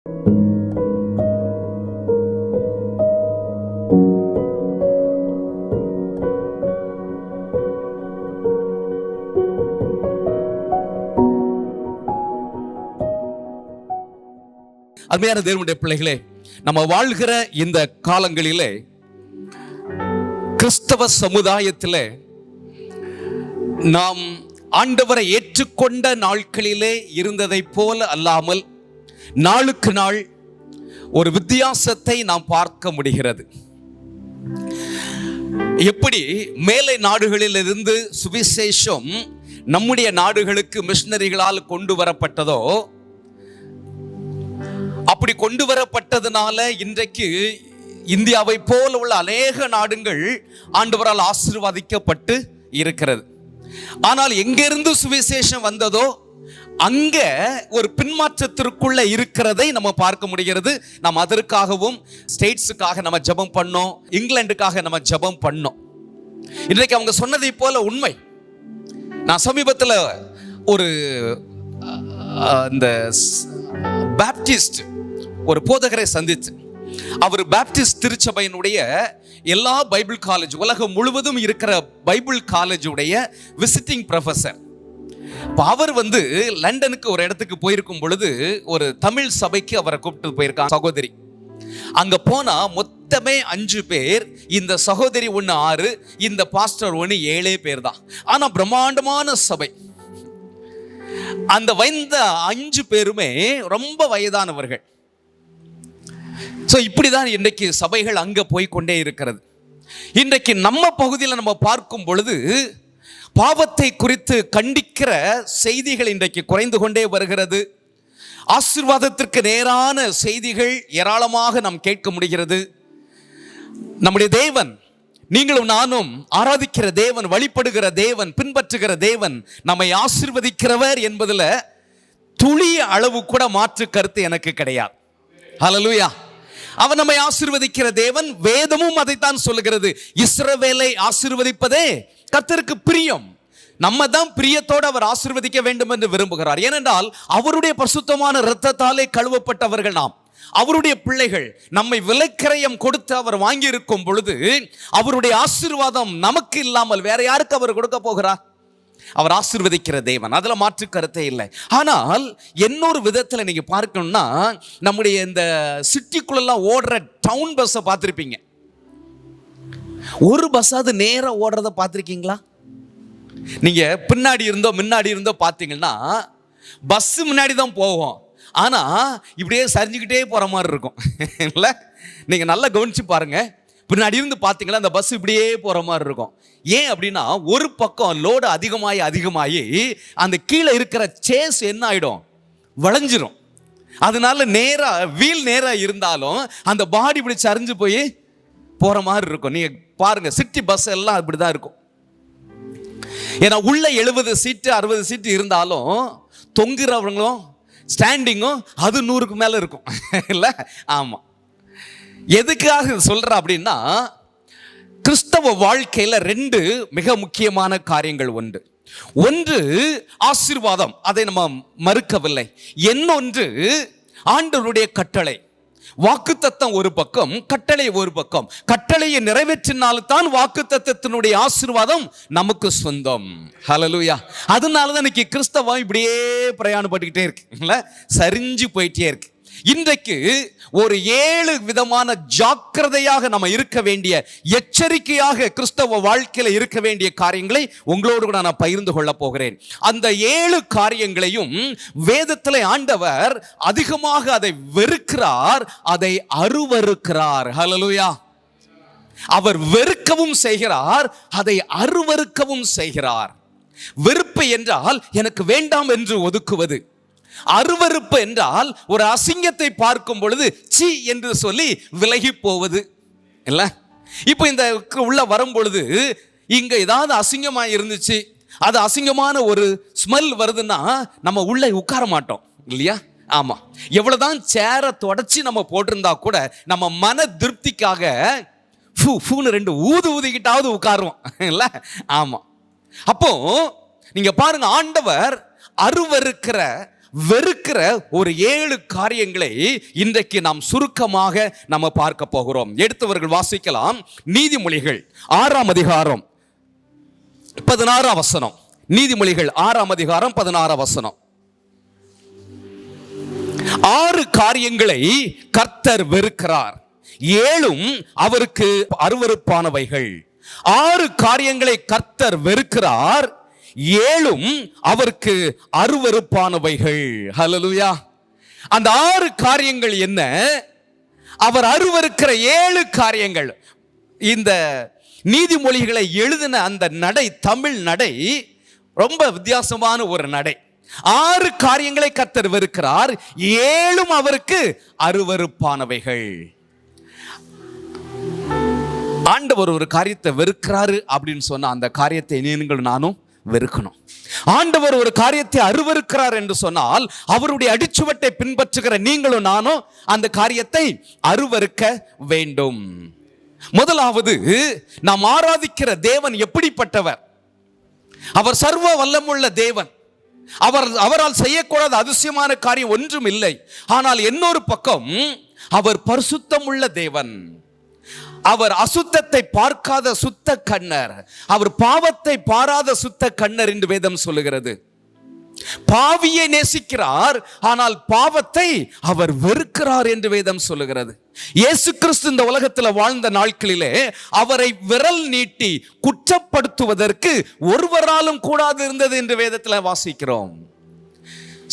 அருமையான தேவனுடைய பிள்ளைகளே, நம்ம வாழ்கிற இந்த காலங்களிலே கிறிஸ்தவ சமுதாயத்திலே நாம் ஆண்டவரை ஏற்றுக்கொண்ட நாட்களிலே இருந்ததை போல அல்லாமல் நாளுக்கு நாள் ஒரு வித்தியாசத்தை நாம் பார்க்க முடிகிறது. எப்படி மேலை நாடுகளிலிருந்து சுவிசேஷம் நம்முடைய நாடுகளுக்கு மிஷனரிகளால் கொண்டு வரப்பட்டதோ, அப்படி கொண்டு வரப்பட்டதுனால இன்றைக்கு இந்தியாவை போல உள்ள அநேக நாடுகள் ஆண்டவரால் ஆசீர்வதிக்கப்பட்டு இருக்கிறது. ஆனால் எங்கிருந்து சுவிசேஷம் வந்ததோ அங்க ஒரு பின்மாற்றத்திற்குள்ள இருக்கிறதை நம்ம பார்க்க முடிகிறது. நாம் அதற்காகவும் ஸ்டேட்ஸுக்காக நம்ம ஜெபம் பண்ணோம், இங்கிலாந்துக்காக நம்ம ஜெபம் பண்ணோம். இன்றைக்கு அவங்க சொன்னதை போல உண்மை. நான் சமீபத்தில் ஒரு இந்த பேப்டிஸ்ட் ஒரு போதகரை சந்தித்து, அவர் பேப்டிஸ்ட் திருச்சபையினுடைய எல்லா பைபிள் காலேஜ், உலகம் முழுவதும் இருக்கிற பைபிள் காலேஜுடைய விசிட்டிங் ப்ரொஃபஸர். அவர் லண்டனுக்கு ஒரு இடத்துக்கு போயிருக்கும் பொழுது ஒரு தமிழ் சபைக்கு அவரை கூப்பிட்டு போயிருக்காங்க சகோதரி. அங்க போனா மொத்தமே 5 பேர், இந்த சகோதரி 1 6, இந்த பாஸ்டர் 1 7 பேர் தான். ஆனா பிரம்மாண்டமான சபை. அந்த 5 பேருமே ரொம்ப வயதானவர்கள். இப்படிதான் இன்றைக்கு சபைகள் அங்க போய் கொண்டே இருக்கிறது. இன்றைக்கு நம்ம பகுதியில் நம்ம பார்க்கும் பொழுது பாவத்தை குறித்து கண்டிக்கிற செய்திகள் இன்றைக்கு குறைந்து கொண்டே வருகிறது. ஆசீர்வாதத்திற்கு நேரான செய்திகள் ஏராளமாக நாம் கேட்க முடிகிறது. நம்முடைய தேவன், நீங்களும் நானும் ஆராதிக்கிற தேவன், வழிபடுகிற தேவன், பின்பற்றுகிற தேவன் நம்மை ஆசீர்வதிக்கிறவர் என்பதில் துளி அளவு கூட மாற்று கருத்து எனக்கு கிடையாது. ஹல்லேலூயா. அவர் நம்மை ஆசீர்வதிக்கிற தேவன். வேதமும் அதைத்தான் சொல்லுகிறது. இஸ்ரவேலை ஆசீர்வதிப்பதே கர்த்தருக்கு பிரியம். நம்ம தான் பிரியத்தோடு அவர் ஆசீர்வதிக்க வேண்டும் என்று விரும்புகிறார். ஏனென்றால் அவருடைய பரிசுத்தமான இரத்தத்தாலே கழுவப்பட்டவர்கள் நாம், அவருடைய பிள்ளைகள். நம்மை விலைக்கிரயம் கொடுத்து அவர் வாங்கி இருக்கும் பொழுது அவருடைய ஆசீர்வாதம் நமக்கு இல்லாமல் வேற யாருக்கு அவர் கொடுக்க போகிறார்? அவர் ஆசீர்வதிக்கிற தேவன், அதுல மாற்று கருத்தே இல்லை. ஆனால் இன்னொரு விதத்தில் நீங்க பார்க்கணும்னா, நம்முடைய இந்த சிட்டிக்குள்ளெல்லாம் ஓடுற டவுன் பஸ்ஸை பார்த்துருப்பீங்க. ஒரு பஸ்ஸாவது நேரா ஓடுறத பார்த்துருக்கீங்களா? நீங்க பின்னாடி இருந்தோ முன்னாடி இருந்தோ பார்த்தீங்கன்னா பஸ் முன்னாடி தான் போவோம், ஆனா இப்படியே சரிஞ்சுக்கிட்டே போற மாதிரி இருக்கும் இல்ல? நீங்க நல்லா கவனிச்சு பாருங்க. பின்னாடி இருந்து பார்த்தீங்களா அந்த பஸ் இப்படியே போற மாதிரி இருக்கும். ஏன் அப்படின்னா, ஒரு பக்கம் லோடு அதிகமாகி அந்த கீழே இருக்கிற சேஸ் என்ன ஆயிடும்? வளைஞ்சிரும். அதனால நேரா வீல் நேரா இருந்தாலும் அந்த பாடி இப்படி சரிஞ்சு போய் போற மாதிரி இருக்கும். நீங்க பாருங்க, சிட்டி பஸ் எல்லாம் இப்படிதான் இருக்கும். ஏன்னா உள்ள 70 சீட்டு 60 சீட்டு இருந்தாலும் தொங்குறவங்களும் ஸ்டாண்டிங்கும் அது 100க்கு மேல இருக்கும் இல்ல? ஆமா. எதுக்காக சொல்ற அப்படின்னா, கிறிஸ்தவ வாழ்க்கையில 2 மிக முக்கியமான காரியங்கள் உண்டு. ஒன்று ஆசீர்வாதம், அதை நம்ம மறுக்கவில்லை. இன்னொன்று ஆண்டவருடைய கட்டளை. வாக்குத்தத்தம் ஒரு பக்கம், கட்டளை ஒரு பக்கம். கட்டளையை நிறைவேற்றினால்தான் வாக்குத்தத்தத்தினுடைய ஆசீர்வாதம் நமக்கு சொந்தம். ஹல்லேலூயா. அதனாலதான் இன்னைக்கு கிறிஸ்தவம் இப்படியே பிரயாணப்பட்டுக்கிட்டே இருக்கு, சரிஞ்சு போயிட்டே இருக்கு. இன்றைக்கு ஒரு 7 விதமான ஜாக்கிரதையாக நம்ம இருக்க வேண்டிய, எச்சரிக்கையாக கிறிஸ்தவ வாழ்க்கையில இருக்க வேண்டிய காரியங்களை உங்களோடு கூட நான் பகிர்ந்து கொள்ள போகிறேன். அந்த 7 காரியங்களையும் வேதத்திலே ஆண்டவர் அதிகமாக அதை வெறுக்கிறார், அதை அருவருக்கிறார். ஹல்லேலூயா. அவர் வெறுக்கவும் செய்கிறார், அதை அருவருக்கவும் செய்கிறார். வெறுப்பு என்றால் எனக்கு வேண்டாம் என்று ஒதுக்குவது. அருவருப்பு என்றால் ஒரு அசிங்கத்தை பார்க்கும் பொழுது சீ என்று சொல்லி விலகி போவது இல்ல? இப்போ இந்த உள்ள வரும் பொழுது இங்க ஏதாவது அசிங்கமா இருந்துச்சு, அது அசிங்கமான ஒரு ஸ்மெல் வருதுன்னா நம்ம உள்ள உட்கார மாட்டோம் இல்லையா? ஆமா. எவ்வளவுதான் சேரை தொடச்சி நம்ம போட்டிருந்தா கூட நம்ம மன திருப்திக்காக ஃபூன்னு 2 ஊதிக்கிட்டாவது உட்காருவோம் இல்ல? ஆமா. அப்போ நீங்க பாருங்க, ஆண்டவர் அருவருக்கிற வெறுக்கிற ஒரு 7 காரியங்களை இன்றைக்கு நாம் சுருக்கமாக நம்ம பார்க்க போகிறோம். எடுத்தவர்கள் வாசிக்கலாம். நீதிமொழிகள் 6ஆம் அதிகாரம் 16ஆம் வசனம். நீதிமொழிகள் 6ஆம் அதிகாரம் 16ஆம் வசனம். 6 காரியங்களை கர்த்தர் வெறுக்கிறார், 7ம் அவருக்கு அருவருப்பானவைகள். 6 காரியங்களை கர்த்தர் வெறுக்கிறார், 7ம் அவருக்கு அருவருப்பானவைகள். ஹல்லேலூயா. அந்த 6 காரியங்கள் என்ன? அவர் அருவருக்கிற 7 காரியங்கள். இந்த நீதிமொழிகளை எழுதின அந்த நடை, தமிழ் நடை ரொம்ப வித்தியாசமான ஒரு நடை. 6 காரியங்களை கர்த்தர் வெறுக்கிறார், 7ம் அவருக்கு அருவருப்பானவைகள். ஆண்டவர் ஒரு காரியத்தை வெறுக்கிறாரு அப்படின்னு சொன்னா அந்த காரியத்தை நீங்களும் நானும் வெறுக்கணும். ஆண்டவர் ஒரு காரியத்தை அருவருக்கிறார் என்று சொன்னால் அவருடைய அடிச்சுவட்டை பின்பற்றுகிற நீங்களும் நானும் அந்த காரியத்தை அருவருக்க வேண்டும். முதலாவது, நாம் ஆராதிக்கிற தேவன் எப்படிப்பட்டவர்? அவர் சர்வ வல்லமுள்ள தேவன். அவரால் செய்யக்கூடாத அதிசயமான காரியம் ஒன்றும் இல்லை. ஆனால் இன்னொரு பக்கம் அவர் பரிசுத்தம் உள்ள தேவன். அவர் அசுத்தத்தை பார்க்காத சுத்த கண்ணர். அவர் பாவத்தை பாராத சுத்த கண்ணர் என்று வேதம் சொல்லுகிறது. பாவியை நேசிக்கிறார், ஆனால் பாவத்தை அவர் வெறுக்கிறார் என்று வேதம் சொல்லுகிறது. இயேசு கிறிஸ்து இந்த உலகத்தில் வாழ்ந்த நாட்களிலே அவரை விரல் நீட்டி குற்றப்படுத்துவதற்கு ஒருவராலும் கூடாது இருந்தது என்று வேதத்தில் வாசிக்கிறோம்.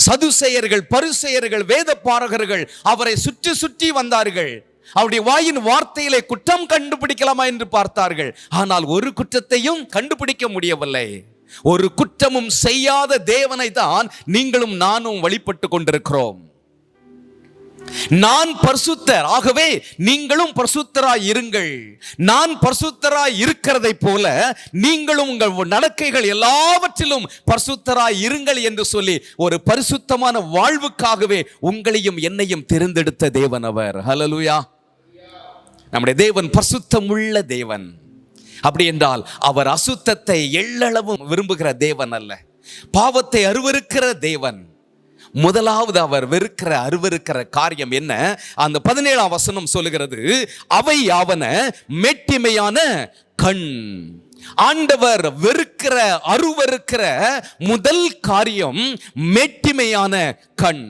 சதுசேயர்கள், பரிசேயர்கள், வேத பாரகர்கள் அவரை சுற்றி சுற்றி வந்தார்கள். அவருடைய வாயின் வார்த்தையிலே குற்றம் கண்டுபிடிக்கலாமா என்று பார்த்தார்கள். ஆனால் ஒரு குற்றத்தையும் கண்டுபிடிக்க முடியவில்லை. ஒரு குற்றமும் செய்யாத தேவனை தான் நீங்களும் நானும் வழிபட்டு கொண்டிருக்கிறோம். நான் பரிசுத்தர், ஆகவே நீங்களும் பரிசுத்தராய் இருங்கள். நான் பரிசுத்தராய் இருக்கிறதை போல நீங்களும் உங்கள் நடக்கைகள் எல்லாவற்றிலும் பரிசுத்தராய் இருங்கள் என்று சொல்லி ஒரு பரிசுத்தமான வாழ்வுக்காகவே உங்களையும் என்னையும் தெரிந்தெடுத்த தேவன் அவர். ஹல்லேலூயா. நம்முடைய தேவன் பரிசுத்தம் உள்ள தேவன். அப்படி என்றால் அவர் அசுத்தத்தை எள்ளளவும் விரும்புகிற தேவன் அல்ல, பாவத்தை அருவருக்கிற தேவன். முதலாவது அவர் வெறுக்கிற அருவருக்கிற காரியம் என்ன? அந்த 17ஆம் வசனம் சொல்லுகிறது, அவை யாவன மேட்டிமையான கண். ஆண்டவர் வெறுக்கிற அருவருக்கிற முதல் காரியம் மேட்டிமையான கண்.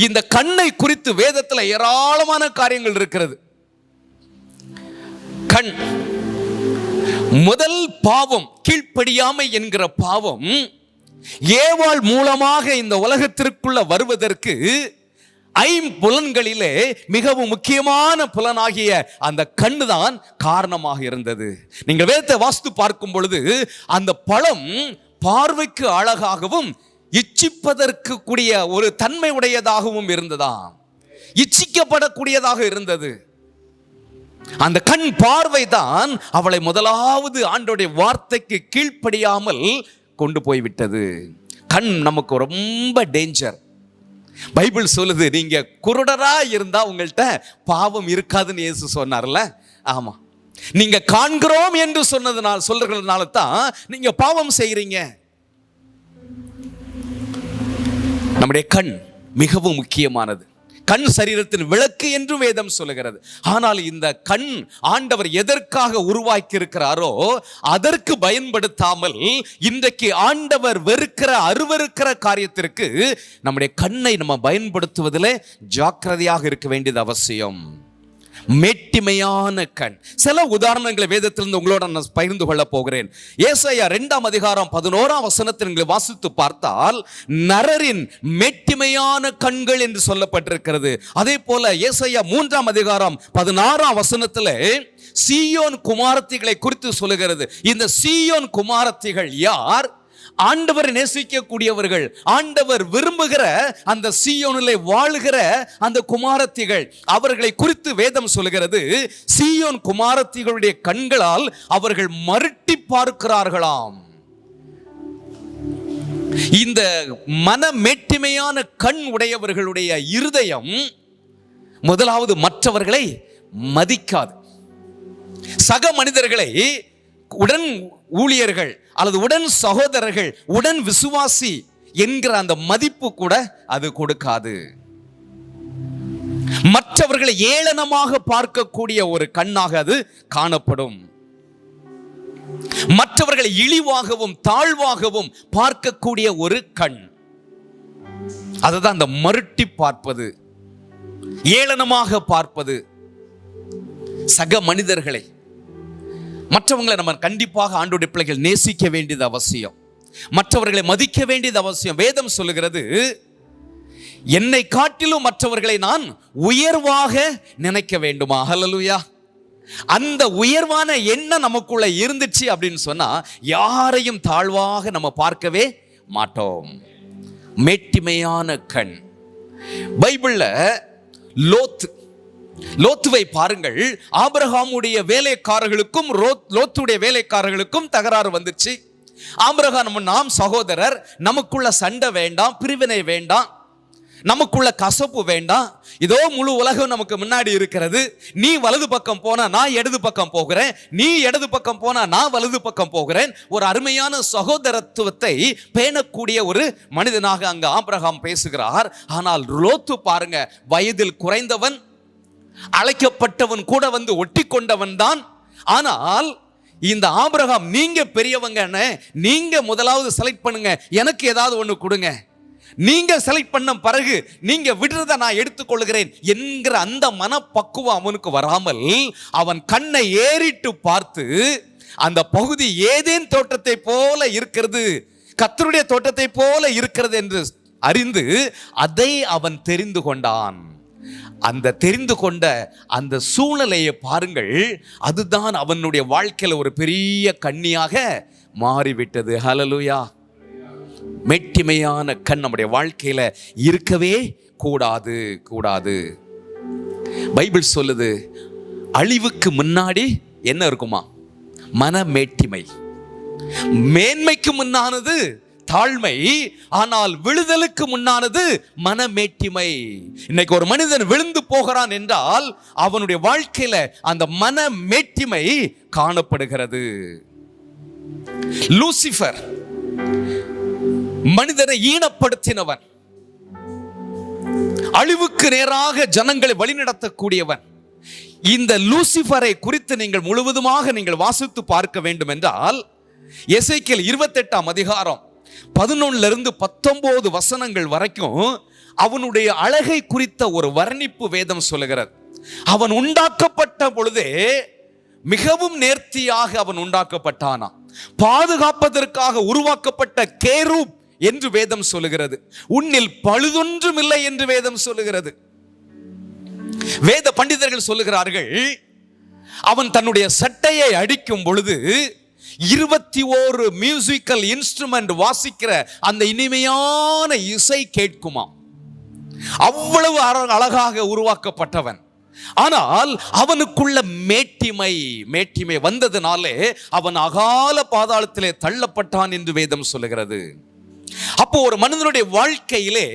இந்த கண்ணை குறித்து வேதத்தில் ஏராளமான காரியங்கள் இருக்கிறது. கண், முதல் பாவம் கீழ்ப்படியாமை என்கிற பாவம் ஏவாள் மூலமாக இந்த உலகத்திற்குள்ள வருவதற்கு ஐம்புலன்களிலே மிகவும் முக்கியமான புலனாகிய அந்த கண்ணு தான் காரணமாக இருந்தது. நீங்கள் வேதத்தை வாசித்து பார்க்கும் பொழுது அந்த பழம் பார்வைக்கு அழகாகவும் இச்சிப்பதற்கு கூடிய ஒரு தன்மை உடையதாகவும் இருந்ததாம், இச்சிக்கப்படக்கூடியதாக இருந்தது. அந்த கண் பார்வை தான் அவளை முதலாவது ஆண்டவருடைய வார்த்தைக்கு கீழ்ப்படியாமல் கொண்டு போய்விட்டது. கண் நமக்கு ரொம்ப டேஞ்சர். பைபிள் சொல்லுது, நீங்க குருடரா இருந்தா உங்கள்கிட்ட பாவம் இருக்காதுன்னு இயேசு சொன்னார்ல. ஆமா, நீங்க காண்கிறோம் என்று சொல்றதுனால தான் நீங்க பாவம் செய்றீங்க. நம்முடைய கண் மிகவும் முக்கியமானது. கண் சரீரத்தின் விளக்கு என்று வேதம் சொல்லுகிறது. ஆனால் இந்த கண் ஆண்டவர் எதற்காக உருவாக்கி இருக்கிறாரோ அதற்கு பயன்படுத்தாமல் இன்றைக்கு ஆண்டவர் வெறுக்கிற அருவருக்கிற காரியத்திற்கு நம்முடைய கண்ணை நம்ம பயன்படுத்துவதில் ஜாக்கிரதையாக இருக்க வேண்டியது அவசியம். மேட்டிமையான கண். சில உதாரணங்களை வேதத்திலிருந்து உங்களோட நான் பகிர்ந்து கொள்ள போகிறேன். ஏசாயா 2ஆம் அதிகாரம் 11ஆம் வசனத்தை நீங்கள் வாசித்து பார்த்தால் நரரின் மேட்டிமையான கண்கள் என்று சொல்லப்பட்டிருக்கிறது. அதே போல ஏசாயா 3ஆம் அதிகாரம் 16ஆம் வசனத்தில் சீயோன் குமாரத்திகளை குறித்து சொல்லுகிறது. இந்த சீயோன் குமாரத்திகள் யார்? ஆண்டவரை நேசிக்கக்கூடியவர்கள், ஆண்டவர் விரும்புகிற அந்த சீயோனிலே வாழுகிற அந்த குமாரத்திகள். அவர்களை குறித்து வேதம் சொல்கிறது, சீயோன் குமாரத்திகளுடைய கண்களால் அவர்கள் மருட்டி பார்க்கிறார்களாம். இந்த மனமேட்டிமையான கண் உடையவர்களுடைய இருதயம் முதலாவது மற்றவர்களை மதிக்காது. சக மனிதர்களை, உடன் ஊழியர்கள் அல்லது உடன் சகோதரர்கள், உடன் விசுவாசி என்கிற அந்த மதிப்பு கூட அது கொடுக்காது. மற்றவர்களை ஏளனமாக பார்க்கக்கூடிய ஒரு கண்ணாக அது காணப்படும். மற்றவர்களை இழிவாகவும் தாழ்வாகவும் பார்க்கக்கூடிய ஒரு கண், அதுதான் அந்த மருட்டி பார்ப்பது, ஏளனமாக பார்ப்பது. சக மனிதர்களை, மற்றவங்களை நம்ம கண்டிப்பாக ஆண்டவருடைய பிள்ளைகள் நேசிக்க வேண்டியது அவசியம், மற்றவர்களை மதிக்க வேண்டியது அவசியம். வேதம் சொல்லுகிறது, என்னை காட்டிலும் மற்றவர்களை நான் உயர்வாக நினைக்க வேண்டுமா? ஹல்லேலூயா. அந்த உயர்வான எண்ணம் நமக்குள்ள இருந்துச்சு அப்படின்னு சொன்னா யாரையும் தாழ்வாக நம்ம பார்க்கவே மாட்டோம். மேட்டிமையான கண். பைபிள்ல லோத்துவை பாருங்கள். ஆபிரகாமுடைய வேலைக்காரர்களுக்கும் லோத்துடைய வேலைக்காரர்களுக்கும் தகராறு வந்துச்சு. ஆபிரகாம் நாம் சகோதரர், நமக்குள்ள சண்டை வேண்டாம், பிரிவினை வேண்டாம், நமக்குள்ள கசப்பு வேண்டாம், இதோ முழு உலகம் நமக்கு முன்னாடி இருக்கிறது, நீ வலது பக்கம் போனா நான் இடது பக்கம் போகிறேன், நீ இடது பக்கம் போனா நான் வலது பக்கம் போகிறேன். ஒரு அருமையான சகோதரத்துவத்தை பேணக்கூடிய ஒரு மனிதனாக அங்க ஆபிரகாம் பேசுகிறார். ஆனால் லோத்து பாருங்க, வயதில் குறைந்தவன், அழைக்கப்பட்டவன் கூட வந்து ஒட்டி கொண்டவன் தான். ஆனால் இந்த ஆபிரகாம், நீங்க பெரியவங்க, நீங்க முதலாவது செலக்ட் பண்ணுங்க, எனக்கு ஏதாவது ஒண்ணு கொடுங்க, நீங்க செலக்ட் பண்ண பிறகு நீங்க விடுறத நான் எடுத்துக்கொள்கிறேன் என்கிற அந்த மனப்பக்குவம் அவனுக்கு வராமல் அவன் கண்ணை ஏறிட்டு பார்த்து அந்த பகுதி ஏதேன் தோட்டத்தை போல இருக்கிறது, கர்த்தருடைய தோட்டத்தை போல இருக்கிறது என்று அறிந்து அதை அவன் தெரிந்து கொண்டான். அந்த தெரிந்து கொண்ட அந்த சூழ்நிலையை பாருங்கள், அதுதான் அவனுடைய வாழ்க்கையில் ஒரு பெரிய கண்ணியாக மாறிவிட்டது. ஹல்லேலூயா. மேட்டிமையான கண் நம்முடைய வாழ்க்கையில இருக்கவே கூடாது. பைபிள் சொல்லுது, அழிவுக்கு முன்னாடி என்ன இருக்குமா? மனமேட்டிமை. மேன்மைக்கு முன்னானது தாழ்மை, ஆனால் விழுதலுக்கு முன்னானது மனமேட்டிமை. இன்னைக்கு ஒரு மனிதன் விழுந்து போகிறான் என்றால் அவனுடைய வாழ்க்கையில அந்த மனமேட்டிமை காணப்படுகிறது. லூசிபர் மனிதனை ஈனப்படுத்தினவன், அழிவுக்கு நேராக ஜனங்களை வழிநடத்தக்கூடியவன். இந்த லூசிபரை குறித்து நீங்கள் முழுவதுமாக நீங்கள் வாசித்து பார்க்க வேண்டும் என்றால் எசேக்கியேல் 28ஆம் அதிகாரம் 11-19 வசனங்கள் வரைக்கும் அவனுடைய அழகை குறித்த ஒரு வர்ணிப்பு வேதம் சொல்லுகிறது. அவன் உண்டாக்கப்பட்ட பொழுதே மிகவும் நேர்த்தியாக அவன் உண்டாக்கப்பட்டானா, பாதுகாப்பதற்காக உருவாக்கப்பட்ட கேரூப் என்று வேதம் சொல்லுகிறது. உன்னில் பழுதொன்றும் இல்லை என்று வேதம் சொல்லுகிறது. வேத பண்டிதர்கள் சொல்லுகிறார்கள், அவன் தன்னுடைய சட்டையை அடிக்கும் பொழுது 21 மியூசிக்கல் இன்ஸ்ட்ருமெண்ட் வாசிக்கிற அந்த இனிமையான இசை கேட்குமா. அவ்வளவு அழகாக உருவாக்கப்பட்டவன். ஆனால் அவனுக்குள்ள மேட்டிமை வந்ததுனாலே அவன் அகால பாதாளத்திலே தள்ளப்பட்டான் என்று வேதம் சொல்லுகிறது. அப்போ ஒரு மனிதனுடைய வாழ்க்கையிலே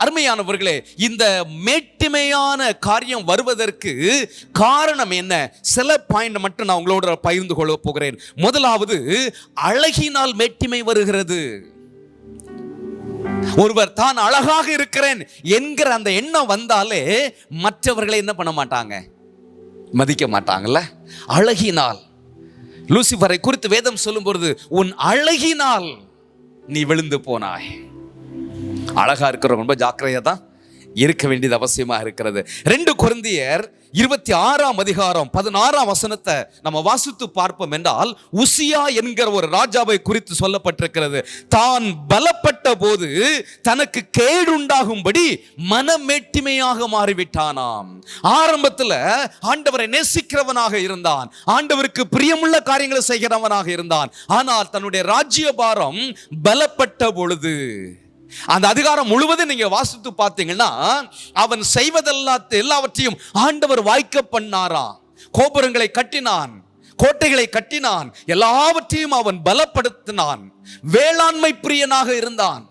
அருமையானவர்களே, இந்த மேட்டிமையான காரியம் வருவதற்கு காரணம் என்ன? சில பாயிண்ட் மட்டும் நான் உங்களோட பகிர்ந்து கொள்ள போகிறேன். முதலாவது, அழகினால் மேட்டிமை வருகிறது. ஒருவர் தான் அழகாக இருக்கிறேன் என்கிற அந்த எண்ணம் வந்தாலே மற்றவர்களை என்ன பண்ண மாட்டாங்க? மதிக்க மாட்டாங்கல்ல. அழகினால், லூசிபரை குறித்து வேதம் சொல்லும் பொழுது, உன் அழகினால் நீ விழுந்து போனாய். அழகா இருக்கிறவங்க ரொம்ப ஜாக்கிரதையா தான் இருக்க வேண்டியது அவசியமா இருக்கிறது. 2 கொரிந்தியர் 26ஆம் அதிகாரம் 16ஆம் வசனத்தை நம்ம வாசித்து பார்ப்போம் என்றால், உசியா என்கிற ஒரு ராஜாவை குறித்து சொல்லப்பட்டிருக்கிறது. தான் பலப்பட்ட போது தனக்கு கேடுண்டாகும்படி மனமேட்டிமையாக மாறிவிட்டானாம். ஆரம்பத்தில் ஆண்டவரை நேசிக்கிறவனாக இருந்தான், ஆண்டவருக்கு பிரியமுள்ள காரியங்களை செய்கிறவனாக இருந்தான். ஆனால் தன்னுடைய ராஜ்யபாரம் பலப்பட்ட பொழுது, அந்த அதிகாரம் முழுவதும் நீங்க வாசித்து பார்த்தீங்கன்னா, அவன் எல்லாவற்றையும் ஆண்டவர் வாய்க்க பண்ணாராம். கோபுரங்களை கட்டினான், கோட்டைகளை கட்டினான், எல்லாவற்றையும் அவன் பலப்படுத்தினான். வேளாண்மை பிரியனாக இருந்தான்.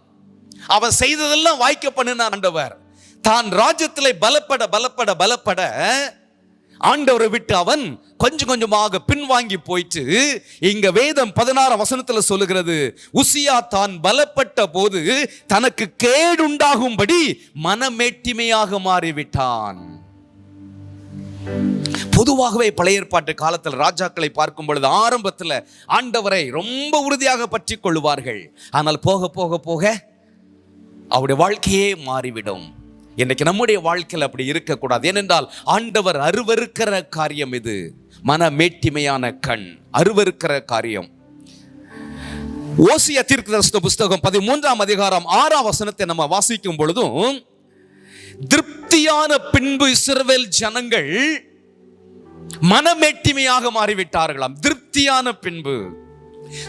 அவன் செய்ததெல்லாம் வாய்க்க பண்ணினான் ஆண்டவர். தான் ராஜ்யத்திலே பலப்பட ஆண்டவரை விட்டு அவன் கொஞ்சம் கொஞ்சமாக பின்வாங்கி போயிட்டு, இங்க வேதம் 16 வசனத்துல சொல்லுகிறது, உசியா தான் பலப்பட்ட போது தனக்கு கேடுண்டாகும்படி மனமேட்டிமையாக மாறிவிட்டான். பொதுவாகவே பழைய ஏற்பாட்டு காலத்தில் ராஜாக்களை பார்க்கும் பொழுது ஆரம்பத்தில் ஆண்டவரை ரொம்ப உறுதியாக பற்றி கொள்வார்கள். ஆனால் போக போக போக அவருடைய வாழ்க்கையே மாறிவிடும். இன்னைக்கு நம்முடைய வாழ்க்கையில் அப்படி இருக்கக்கூடாது. ஏனென்றால் ஆண்டவர் அருவருக்கிற காரியம் இது. மனமேட்டிமையான கண் அருவருக்கிற காரியம். ஓசியா தீர்க்கதரிசன புஸ்தகம் 13ஆம் அதிகாரம் 6ஆம் வசனத்தை நம்ம வாசிக்கும் பொழுதும், திருப்தியான பின்பு இஸ்ரவேல் ஜனங்கள் மனமேட்டிமையாக மாறிவிட்டார்களாம். திருப்தியான பின்பு.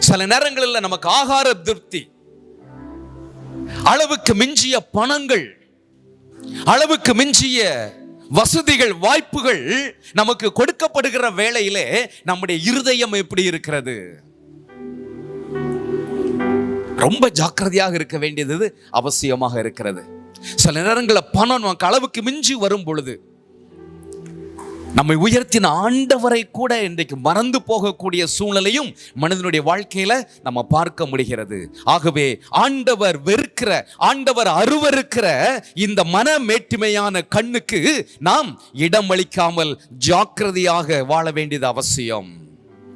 சில நேரங்களில் நமக்கு ஆகார திருப்தி, அளவுக்கு மிஞ்சிய பணங்கள், அளவுக்கு மிஞ்சிய வசதிகள், வாய்ப்புகள் நமக்கு கொடுக்கப்படுகிற வேளையிலே நம்முடைய இருதயம் எப்படி இருக்கிறது? ரொம்ப ஜாக்கிரதையாக இருக்க வேண்டியது அவசியமாக இருக்கிறது. சில நேரங்களில் பணம் நமக்கு அளவுக்கு மிஞ்சி வரும் பொழுது நம்மை உயர்த்தின ஆண்டவரை கூட இன்றைக்கு மறந்து போகக்கூடிய சூழ்நிலையும் மனிதனுடைய வாழ்க்கையில நம்ம பார்க்க முடிகிறது. ஆகவே ஆண்டவர் வெறுக்கிற, ஆண்டவர் அருவருக்கிற இந்த மனமேட்டிமையான கண்ணுக்கு நாம் இடம் அளிக்காமல் ஜாக்கிரதையாக வாழ வேண்டியது அவசியம்.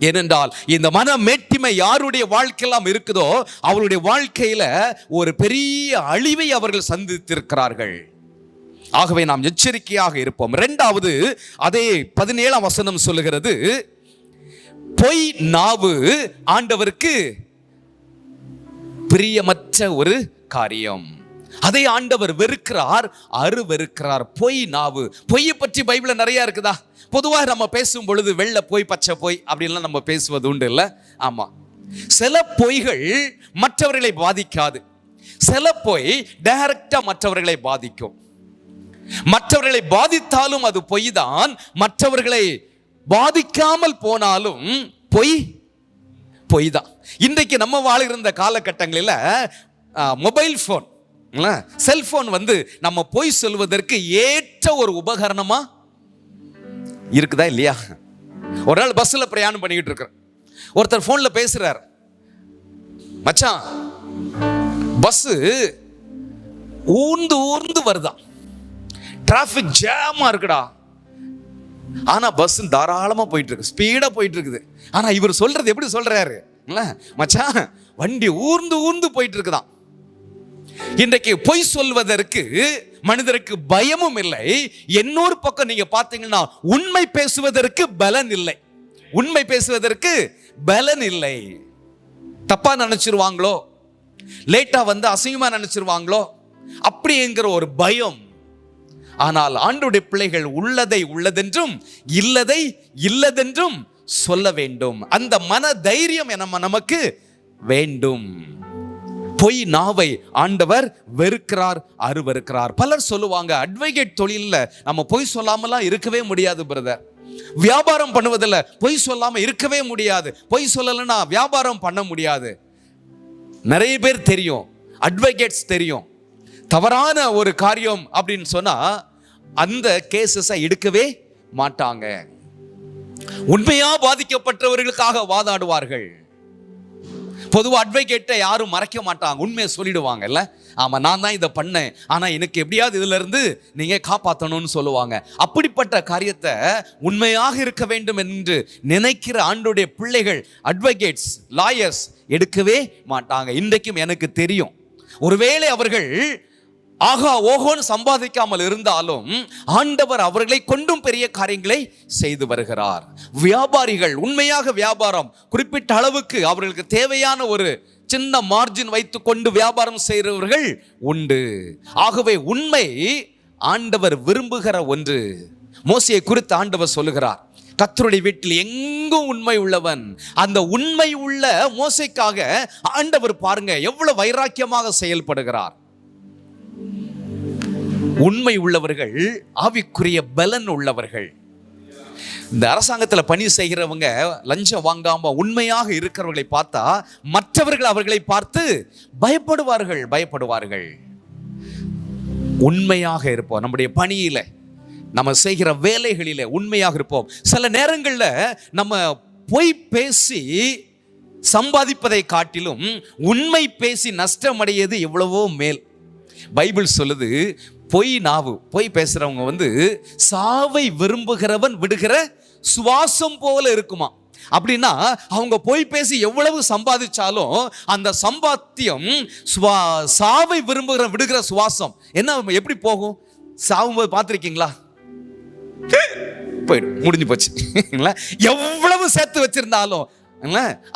ஏனென்றால் இந்த மனமேட்டிமை யாருடைய வாழ்க்கையெல்லாம் இருக்குதோ அவருடைய வாழ்க்கையில ஒரு பெரிய அழிவை அவர்கள் சந்தித்திருக்கிறார்கள். ஆகவே நாம் எச்சரிக்கையாக இருப்போம். இரண்டாவது, அதே 17ஆம் வசனம் சொல்லுகிறது, பொய் நாவு ஆண்டவருக்கு பிரியமற்ற ஒரு காரியம். அதை ஆண்டவர் வெறுக்கிறார், அருவருக்கிறார். பொய் நாவு. பொய்யை பற்றி பைபிள்ல நிறைய இருக்குதா? பொதுவாக நம்ம பேசும் பொழுது வெள்ளை பொய், பச்சை பொய் அப்படின்லாம் நம்ம பேசுவது உண்டு இல்ல? ஆமா. சில பொய்கள் மற்றவர்களை பாதிக்காது. சில பொய் டைரக்டா மற்றவர்களை பாதிக்கும். மற்றவர்களை பாதித்தாலும் அது பொய் தான். மற்றவர்களை பாதிக்காமல் போனாலும் பொய் தான். இன்றைக்கு நம்ம வாழ்கிற காலகட்டங்களில் மொபைல் போன், செல்போன் நம்ம பொய் சொல்வதற்கு ஏற்ற ஒரு உபகரணமா இருக்குதா இல்லையா? ஒரு நாள் பஸ்ல பிரயாணம் பண்ணிக்கிட்டு இருக்கிற ஒருத்தர் போன்ல பேசுறார், மச்சான் பஸ் ஊர்ந்து ஊர்ந்து வருதான், டிராபிக் ஜாமா இருக்குடா, ஆனா பஸ் தாராளமா போயிட்டு இருக்கு, ஸ்பீடா போயிட்டு இருக்குது. ஆனா இவர் சொல்றது எப்படி சொல்றாரு, மச்சான் வண்டி ஊர்ந்து ஊர்ந்து போயிட்டு இருக்குதான். இன்றைக்கு பொய் சொல்வதற்கு மனிதருக்கு பயமும் இல்லை. இன்னொரு பக்கம் நீங்க பாத்தீங்கன்னா உண்மை பேசுவதற்கு பலன் இல்லை. உண்மை பேசுவதற்கு பலன் இல்லை. தப்பா நினைச்சிருவாங்களோ, லேட்டா அசிங்கமா நினைச்சிருவாங்களோ அப்படிங்கிற ஒரு பயம். ஆனால் ஆண்டவருடைய பிள்ளைகள் உள்ளதை உள்ளதென்றும் இல்லதை இல்லதென்றும் சொல்ல வேண்டும். அந்த மன தைரியம் நமக்கு வேண்டும். பொய் நாவை ஆண்டவர் வெறுக்கிறார், அருவருக்கிறார். பலர் சொல்லுவாங்க, அட்வொகேட் தொழில்ல நம்ம பொய் சொல்லாமலாம் இருக்கவே முடியாது பிரதர். வியாபாரம் பண்ணுவதில் பொய் சொல்லாம இருக்கவே முடியாது. பொய் சொல்லலைன்னா வியாபாரம் பண்ண முடியாது. நிறைய பேர் தெரியும், அட்வொகேட்ஸ் தெரியும். தவறான ஒரு காரியம் அப்படின்னு சொன்னா அந்த கேசஸை எடுக்கவே மாட்டாங்க. உண்மையா பாதிக்கப்பட்டவர்களுக்காக வாதாடுவார்கள். பொதுவாக அட்வொகேட்டை யாரும் மறைக்க மாட்டாங்க, உண்மையை சொல்லிடுவாங்கல்ல. ஆமா, நான் தான் இதை பண்ணேன், ஆனா எனக்கு எப்படியாவது இதுல இருந்து நீங்க காப்பாற்றணும்னு சொல்லுவாங்க. அப்படிப்பட்ட காரியத்தை உண்மையாக இருக்க வேண்டும் என்று நினைக்கிற ஆண்டவருடைய பிள்ளைகள், அட்வொகேட்ஸ், லாயர்ஸ் எடுக்கவே மாட்டாங்க. இன்றைக்கும் எனக்கு தெரியும், ஒருவேளை அவர்கள் ஆகா ஓகோன்னு சம்பாதிக்காமல் இருந்தாலும் ஆண்டவர் அவர்களை கொண்டும் பெரிய காரியங்களை செய்து வருகிறார். வியாபாரிகள் உண்மையாக வியாபாரம் குறிப்பிட்ட அளவுக்கு அவர்களுக்கு தேவையான ஒரு சின்ன மார்ஜின் வைத்துக் கொண்டு வியாபாரம் செய்கிறவர்கள் உண்டு. ஆகவே உண்மை ஆண்டவர் விரும்புகிற ஒன்று. மோசேயை குறித்து ஆண்டவர் சொல்லுகிறார், கர்த்தருடைய வீட்டில் எங்கும் உண்மை உள்ளவன். அந்த உண்மை உள்ள மோசேக்காக ஆண்டவர் பாருங்க எவ்வளவு வைராக்கியமாக செயல்படுகிறார். உண்மை உள்ளவர்கள் ஆவிக்குரிய பலன் உள்ளவர்கள். இந்த அரசாங்கத்தில் பணி செய்கிறவங்க லஞ்சம் வாங்காம உண்மையாக இருக்கிறவர்களை பார்த்தா மற்றவர்கள் அவர்களை பார்த்து பயப்படுவார்கள். உண்மையாக இருப்போம். நம்முடைய பணியில நம்ம செய்கிற வேலைகளிலே உண்மையாக இருப்போம். சில நேரங்களில் நம்ம பொய் பேசி சம்பாதிப்பதை காட்டிலும் உண்மை பேசி நஷ்டமடையது எவ்வளவோ மேல். பைபிள் சொல்லுது, பொய் பேசுறவங்க சாவை விரும்புகிறவன் விடுகிற சுவாசம் போல இருக்குமா. அப்படின்னா அவங்க பொய் பேசி எவ்வளவு சம்பாதிச்சாலும் அந்த சம்பாத்தியம் சாவை விடுகிற சுவாசம் என்ன, எப்படி போகும்? சாவும்போது பார்த்துருக்கீங்களா? போயிடும், முடிஞ்சு போச்சு. எவ்வளவு சேர்த்து வச்சிருந்தாலும்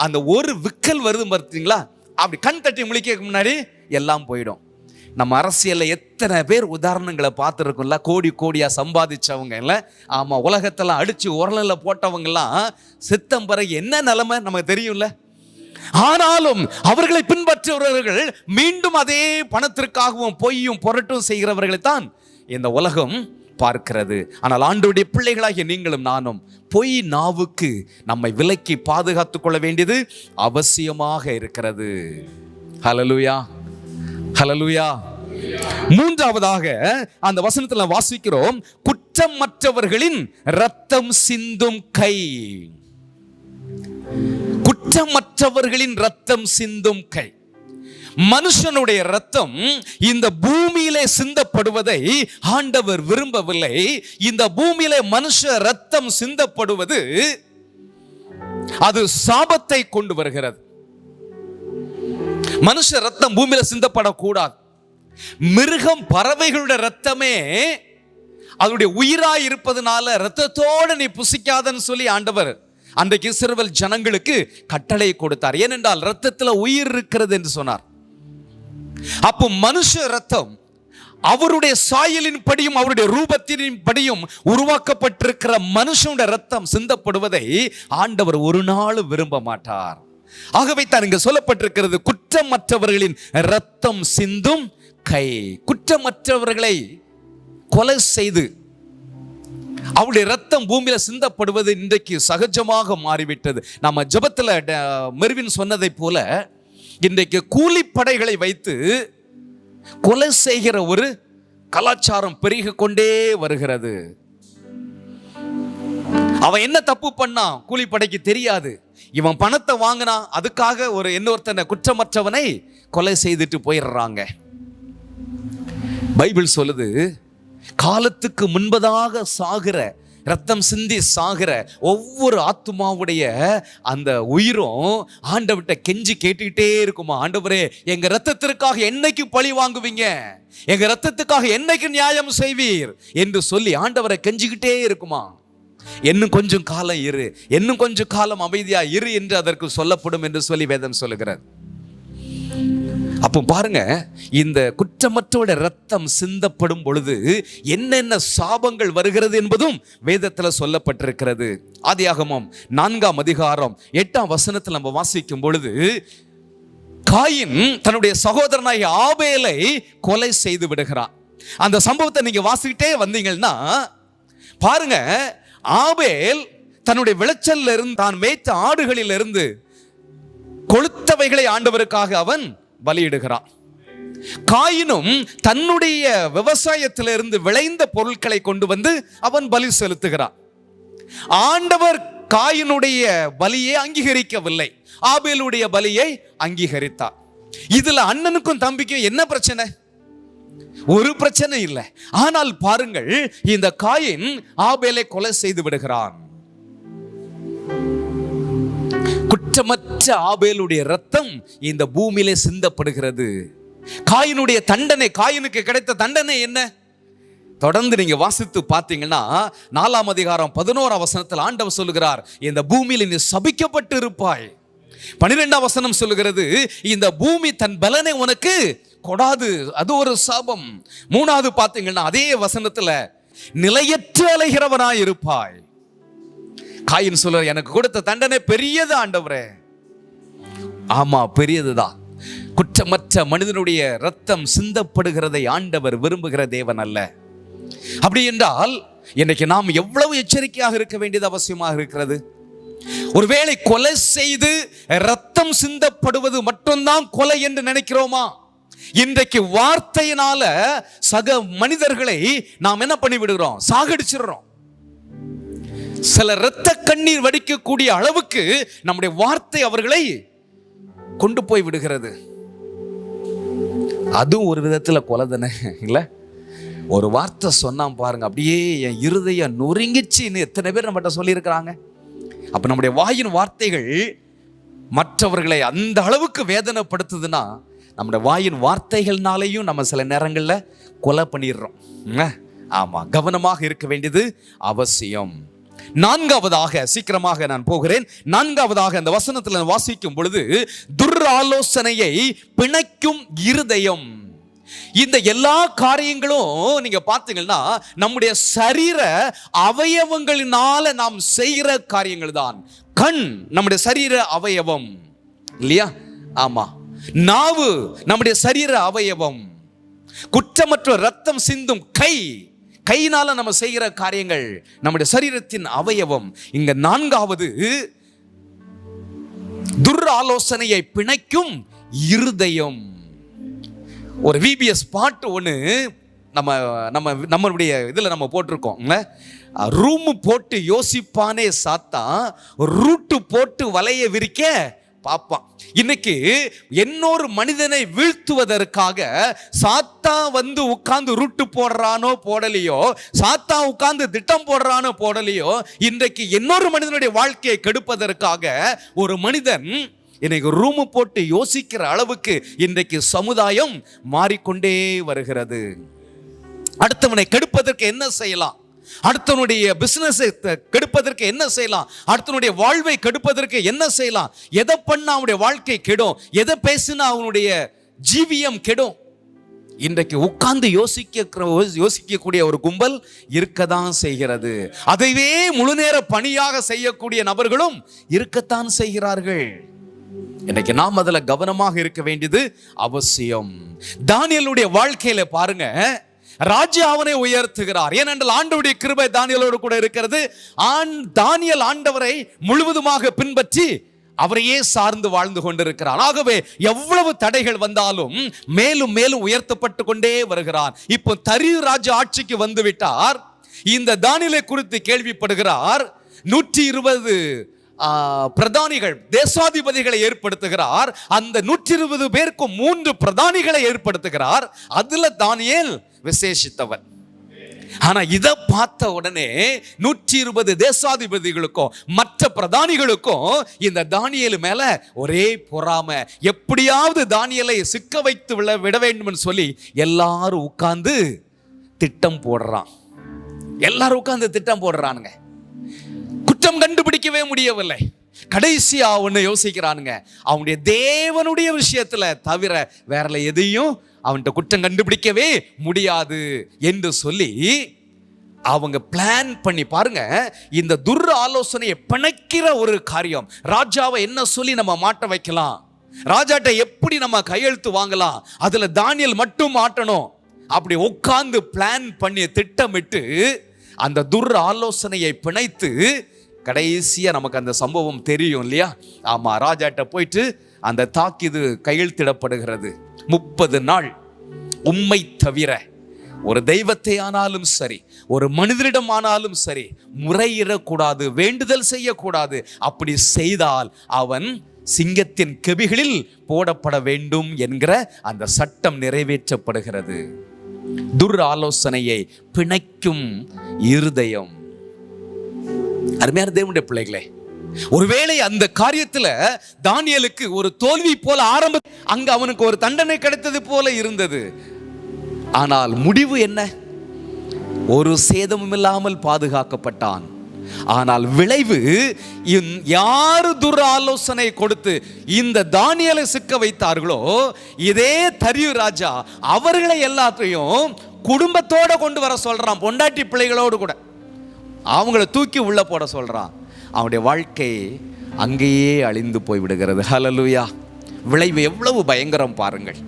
அந்த ஒரு விக்கல் வருது பார்த்தீங்களா, அப்படி கண் தட்டி முழிக்க முன்னாடி எல்லாம் போயிடும். நம்ம அரசியல்ல எத்தனை பேர் உதாரணங்களை பார்த்துருக்கோம்ல, கோடி கோடியா சம்பாதிச்சவங்க இல்ல, ஆமா, உலகத்தெல்லாம் அடிச்சு உரலில் போட்டவங்க எல்லாம் சித்தம் பிறகு என்ன நிலைமை நமக்கு தெரியும்ல. ஆனாலும் அவர்களை பின்பற்றுபவர்கள் மீண்டும் அதே பணத்திற்காகவும் பொய்யும் புரட்டும் செய்கிறவர்களை தான் இந்த உலகம் பார்க்கிறது. ஆனால் ஆண்டவருடைய பிள்ளைகளாகிய நீங்களும் நானும் பொய் நாவுக்கு நம்மை விலக்கி பாதுகாத்துக் கொள்ள வேண்டியது அவசியமாக இருக்கிறது. ஹல்லேலூயா, ஹல்லேலூயா. மூன்றாவதாக அந்த வசனத்துல வாசிக்கிறோம், குற்றமற்றவர்களின் இரத்தம் சிந்தும் கை. குற்றமற்றவர்களின் இரத்தம் சிந்தும் கை. மனுஷனுடைய இரத்தம் இந்த பூமியிலே சிந்தப்படுவதை ஆண்டவர் விரும்பவில்லை. இந்த பூமியிலே மனுஷ இரத்தம் சிந்தப்படுவது அது சாபத்தை கொண்டு வருகிறது. மனுஷ இரத்தம் பூமியில சிந்தப்படக்கூடாது. மிருகம், பறவைகளுடைய இரத்தமே அதனுடைய உயிராய் இருப்பதனால இரத்தத்தோடு நீ புசிக்காதன்னு சொல்லி ஆண்டவர் அன்றைக்கு இஸ்ரவேல் ஜனங்களுக்கு கட்டளை கொடுத்தார். ஏனென்றால் இரத்தத்துல உயிர் இருக்கிறது என்று சொன்னார். அப்போ மனுஷ இரத்தம் அவருடைய சாயலின் படியும் அவருடைய ரூபத்தின் படியும் உருவாக்கப்பட்டிருக்கிற மனுஷனுடைய இரத்தம் சிந்தப்படுவதை ஆண்டவர் ஒரு நாள் விரும்ப மாட்டார். ஆகவே தான் இங்கு சொல்லப்பட்டிருக்கிறது, குற்றமற்றவர்களின் இரத்தம் சிந்தும் கை. குற்றமற்றவர்களை கொலை செய்து அவருடைய இரத்தம் பூமியில சிந்தப்படுவது இன்றைக்கு சகஜமாக மாறிவிட்டது. நம்ம ஜெபத்துல மெர்வின் சொன்னதை போல இன்றைக்கு கூலிப்படைகளை வைத்து கொலை செய்கிற ஒரு கலாச்சாரம் பெருகி கொண்டே வருகிறது. அவன் என்ன தப்பு பண்ணா கூலிப்படைக்கு தெரியாது. இவன் பணத்தை வாங்கினா அதுக்காக ஒரு இன்னொருத்தனை குற்றமற்றவனை கொலை செய்துட்டு போயிடுறாங்க. பைபிள் சொல்லுது, காலத்துக்கு முன்பதாக சாகிற, ரத்தம் சிந்தி சாகிற ஒவ்வொரு ஆத்துமாவுடைய அந்த உயிரும் ஆண்டவர்கிட்ட கெஞ்சி கேட்டுக்கிட்டே இருக்குமா, ஆண்டவரே எங்க ரத்தத்திற்காக என்னைக்கு பழி வாங்குவீங்க, எங்க ரத்தத்துக்காக என்னைக்கு நியாயம் செய்வீர் என்று சொல்லி ஆண்டவரை கெஞ்சிக்கிட்டே இருக்குமா. இன்னும் கொஞ்சம் காலம் இரு, இன்னும் கொஞ்சம் காலம் அமைதியா இரு என்று அதற்கு சொல்லப்படும் என்று சொல்லி வேதம் சொல்லுகிறது. அப்போ பாருங்க, இந்த குற்றமற்றோட ரத்தம் சிந்தப்படும் பொழுது என்னென்ன சாபங்கள் வருகிறது என்பதும் வேதத்தில் சொல்லப்பட்டிருக்கிறது. ஆதியாகமம் 4ஆம் அதிகாரம் 8ஆம் வசனத்தில் நம்ம வாசிக்கும் பொழுது, காயின் தன்னுடைய சகோதரனாகிய ஆபேலை கொலை செய்து விடுகிறான். அந்த சம்பவத்தை நீங்க வாசிக்கிட்டே வந்தீங்கன்னா பாருங்க, ஆபேல் தன்னுடைய விளைச்சல்ல இருந்து, தான் மேய்த்த ஆடுகளில் இருந்து கொளுத்தவைகளை ஆண்டவருக்காக அவன் பலியிடுகிறான். காயினும் தன்னுடைய விவசாயத்திலிருந்து விளைந்த பொருட்களை கொண்டு வந்து அவன் பலி செலுத்துகிறான். ஆண்டவர் காயினுடைய பலியை அங்கீகரிக்கவில்லை, ஆபேலுடைய பலியை அங்கீகரித்தார். இதுல அண்ணனுக்கும் தம்பிக்கும் என்ன பிரச்சனை? ஒரு பிரச்சனை இல்லை. ஆனால் பாருங்கள், இந்த காயின் ஆபேலை கொலை செய்து விடுகிறான். குற்றமற்ற ஆபேலுடைய ரத்தம் இந்த பூமியிலே சிந்தப்படுகிறது. காயினுடைய தண்டனை, காயினுக்கு கிடைத்த தண்டனை என்ன? தொடர்ந்து நீங்க வாசித்து பார்த்தீங்கன்னா 4ஆம் அதிகாரம் 11ஆம் வசனத்தில் ஆண்டவர் சொல்லுகிறார், இந்த பூமியில் நீ சபிக்கப்பட்டு இருப்பாய். 12ஆம் வசனம் சொல்லுகிறது, இந்த பூமி தன் பலனை உனக்கு கொடாது, அது ஒரு சாபம். 3ஆவது பார்த்தீங்கன்னா அதே வசனத்துல நிலையற்று அலைகிறவனாய் இருப்பாய். காயின் சொல்ற, எனக்கு கொடுத்த தண்டனை பெரியது ஆண்டவரே. ஆமா, பெரியதுதான். குற்றமற்ற மனிதனுடைய ரத்தம் சிந்தப்படுகிறதை ஆண்டவர் விரும்புகிற தேவன் அல்ல. அப்படி என்றால் இன்னைக்கு நாம் எவ்வளவு எச்சரிக்கையாக இருக்க வேண்டியது அவசியமாக இருக்கிறது. ஒருவேளை கொலை செய்து ரத்தம் சிந்தப்படுவது மட்டும்தான் கொலை என்று நினைக்கிறோமா? இன்றைக்கு வார்த்தையினால சக மனிதர்களை நாம் என்ன பண்ணி விடுகிறோம்? சாகடிச்சிடுறோம். சில இரத்த கண்ணீர் வடிக்கக்கூடிய அளவுக்கு நம்முடைய வார்த்தை அவர்களை கொண்டு போய் விடுகிறது. அதுவும் ஒரு விதத்தில் கொலை தானே இல்லை? ஒரு வார்த்தை சொன்னான் பாருங்க, அப்படியே என் இருதயம் நொறுங்கிச்சுன்னு எத்தனை பேர் நம்மகிட்ட சொல்லியிருக்கிறாங்க. அப்ப நம்முடைய வாயின் வார்த்தைகள் மற்றவர்களை அந்த அளவுக்கு வேதனைப்படுத்துதுன்னா, நம்முடைய வாயின் வார்த்தைகள்னாலையும் நம்ம சில நேரங்களில் கொலை பண்ணிடுறோம். ஆமா, கவனமாக இருக்க வேண்டியது அவசியம். நான்காவதாக, சீக்கிரமாக நான் போகிறேன். நான்காவதாக அந்த வசனத்தில் வாசிக்கும் பொழுது, துர்ஆலோசனையை பிணைக்கும் இருதயம். இந்த எல்லா காரியங்களும் நீங்க பார்த்தீங்கன்னா நம்முடைய சரீர அவயவங்களினால நாம் செய்கிற காரியங்கள் தான். கண் நம்முடைய சரீர அவயவம் இல்லையா? ஆமா. நாவு நம்முடைய சரீர அவயவம். குற்றமற்ற ரத்தம் சிந்தும் கையினால நம்ம செய்கிற காரியங்கள் நம்முடைய சரீரத்தின் அவயவம். இங்க நான்காவது, துர்ஆலோசனையை பிணைக்கும் இருதயம். ஒரு VBS பாட்டு ஒன்று நம்மளுடைய இதில் நம்ம போட்டிருக்கோம். ரூமு போட்டு யோசிப்பானே சாத்தான், ரூட்டு போட்டு வலைய விரிக்க பார்ப்பான். இன்னைக்கு இன்னொரு மனிதனை வீழ்த்துவதற்காக சாத்தா வந்து உட்கார்ந்து ரூட்டு போடுறானோ போடலையோ, சாத்தா உட்கார்ந்து திட்டம் போடுறானோ போடலையோ, இன்றைக்கு இன்னொரு மனிதனுடைய வாழ்க்கையை கெடுப்பதற்காக ஒரு மனிதன் இன்னைக்கு ரூமு போட்டு யோசிக்கிற அளவுக்கு இன்றைக்கு சமுதாயம் மாறிக்கொண்டே வருகிறது. அடுத்தவனை கெடுப்பதற்கு என்ன செய்யலாம், அடுத்தவனுடைய பிசினஸை கெடுப்பதற்கு என்ன செய்யலாம், அடுத்தவனுடைய வாழ்வை கெடுப்பதற்கு என்ன செய்யலாம், எதை பண்ணா அவனுடைய வாழ்க்கை கெடும், எதை பேசினா அவனுடைய ஜீவியம் கெடும். இன்றைக்கு உட்கார்ந்து யோசிக்கக்கூடிய ஒரு கும்பல் இருக்கத்தான் செய்கிறது. அதைவே முழு நேர பணியாக செய்யக்கூடிய நபர்களும் இருக்கத்தான் செய்கிறார்கள். இன்னைக்கு நாம் அதில் கவனமாக இருக்க வேண்டியது அவசியம். தானியேலுடைய வாழ்க்கையில பாருங்க, ராஜா அவனை உயர்த்துகிறார். ஏனென்றால் ஆண்டவருடைய கிருபை தானியேலோடு கூட இருக்கிறது. தானியேல் ஆண்டவரை முழுவதுமாக பின்பற்றி அவரையே சார்ந்து வாழ்ந்து கொண்டிருக்கிறார். ஆகவே எவ்வளவு தடைகள் வந்தாலும் மேலும் மேலும் உயர்த்தப்பட்டு கொண்டே வருகிறார். இப்போ தரியு ராஜா ஆட்சிக்கு வந்து விட்டார். இந்த தானியேலை குறித்து கேள்விப்படுகிறார். 120 பிரதானிகள், தேசாதிபதிகளை ஏற்படுத்துகிறார். அந்த 120 பேருக்கு 3 பிரதானிகளை ஏற்படுத்துகிறார். அதுல தானியேல் விசேஷித்தவன். ஆனா இதை பார்த்த உடனே 120 தேசாதிபதிகளுக்கும் மற்ற பிரதானிகளுக்கும் இந்த தானியேல் மேல ஒரே பொறாமை. எப்படியாவது தானியேலை சிக்க வைத்து விட வேண்டும் சொல்லி எல்லாரும் உட்கார்ந்து திட்டம் போடுறான். எல்லாரும் உட்கார்ந்து திட்டம் போடுறானுங்க. குற்றம் கண்டுபிடிக்கவே முடியவில்லை. கடைசியா ஒன்னு யோசிக்கிறானுங்க, அவனுடைய தேவனுடைய விஷயத்துல தவிர வேற எதையும் அவன்கிட்ட குற்றம் கண்டுபிடிக்கவே முடியாது என்று சொல்லி அவங்க பிளான் பண்ணி பாருங்க. இந்த துர்ஆலோசனையை பிணைக்கிற ஒரு காரியம், ராஜாவை என்ன சொல்லி நம்ம மாட்ட வைக்கலாம், ராஜாட்ட எப்படி நம்ம கையெழுத்து வாங்கலாம், அதுல தானியேல் மட்டும் மாட்டணும், அப்படி உட்கார்ந்து பிளான் பண்ணி திட்டமிட்டு அந்த துர்ஆலோசனையை பிணைத்து கடைசியா நமக்கு அந்த சம்பவம் தெரியும் இல்லையா? ஆமா, ராஜாட்ட போயிட்டு அந்த தாக்கீது கையெழுத்திடப்படுகிறது. 30 நாள் உம்மை தவிர ஒரு தெய்வத்தை ஆனாலும் சரி, ஒரு மனிதரிடம் ஆனாலும் சரி முறையிடக்கூடாது, வேண்டுதல் செய்யக்கூடாது. அப்படி செய்தால் அவன் சிங்கத்தின் கெபிகளில் போடப்பட வேண்டும் என்கிற அந்த சட்டம் நிறைவேற்றப்படுகிறது. துர்ஆலோசனையை பிணைக்கும் இருதயம். அருமையான தேவனுடைய பிள்ளைகளே, ஒருவேளை அந்த காரியத்துல தானியேலுக்கு ஒரு தோல்வி போல அங்க அவனுக்கு ஒரு தண்டனை கிடைத்தது போல இருந்தது. ஆனால் முடிவு என்ன? ஒரு சேதமும் இல்லாமல் பாதுகாக்கப்பட்டான். ஆனால் விளைவு, யாரு துர்ஆலோசனை கொடுத்து இந்த தானியேலை சிக்க வைத்தார்களோ, இதே தரியு ராஜா அவர்களை எல்லாத்தையும் குடும்பத்தோட கொண்டு வர சொல்றான். பொண்டாட்டி பிள்ளைகளோடு கூட அவங்கள தூக்கி உள்ள போட சொல்றான். அவனுடைய வாழ்க்கை அங்கேயே அழிந்து போய் விடுகிறது. ஹல்லேலூயா! விளைவு எவ்வளவு பயங்கரம் பாருங்கள்.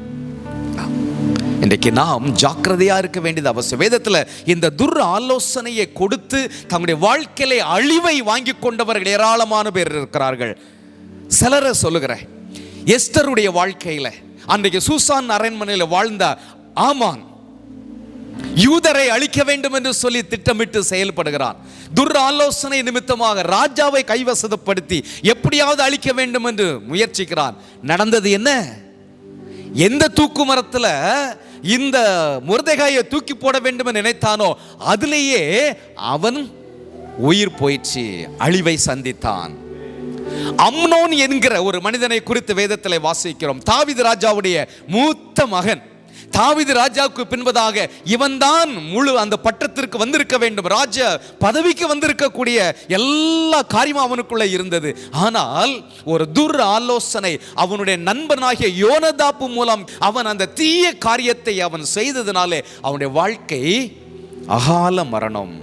இன்றைக்கு நாம் ஜாக்கிரதையா இருக்க வேண்டியது அவசியம். வேதத்துல இந்த துர்ஆலோசனையை கொடுத்து தங்களுடைய வாழ்க்கையில அழிவை வாங்கி கொண்டவர்கள் ஏராளமான பேர் இருக்கிறார்கள். சிலரை சொல்லுகிறேன். எஸ்தருடைய வாழ்க்கையில அன்றைக்கு சூசான் அரண்மனையில் வாழ்ந்த ஆமான் யூதரை அழிக்க வேண்டும் என்று சொல்லி திட்டமிட்டு செயல்படுகிறான். துர் ஆலோசனை நிமித்தமாக ராஜாவை கைவசப்படுத்தி எப்படியாவது அழிக்க வேண்டும் என்று முயற்சிக்கிறான். நடந்தது என்ன? எந்த தூக்கு மரத்துல இந்த மொர்தெகாயை தூக்கி போட வேண்டும் என்று நினைத்தானோ அதிலேயே அவன் உயிர் போயிடுச்சு, அழிவை சந்தித்தான். அம்னோன் என்கிற ஒரு மனிதனை குறித்து வேதத்தில் வாசிக்கிறோம். தாவீது ராஜாவுடைய மூத்த மகன். தாவீது ராஜாவுக்கு பின்பதாக இவன் தான் முழு அந்த பட்டத்திற்கு வந்திருக்க வேண்டும், ராஜ பதவிக்கு வந்திருக்கக்கூடிய எல்லா காரியமும் அவனுக்குள்ள இருந்தது. ஆனால் ஒரு துர் ஆலோசனை அவனுடைய நண்பனாகிய யோனதாப்பு மூலம் அவன் அந்த தீய காரியத்தை அவன் செய்ததினாலே அவனுடைய வாழ்க்கை அகால மரணம்.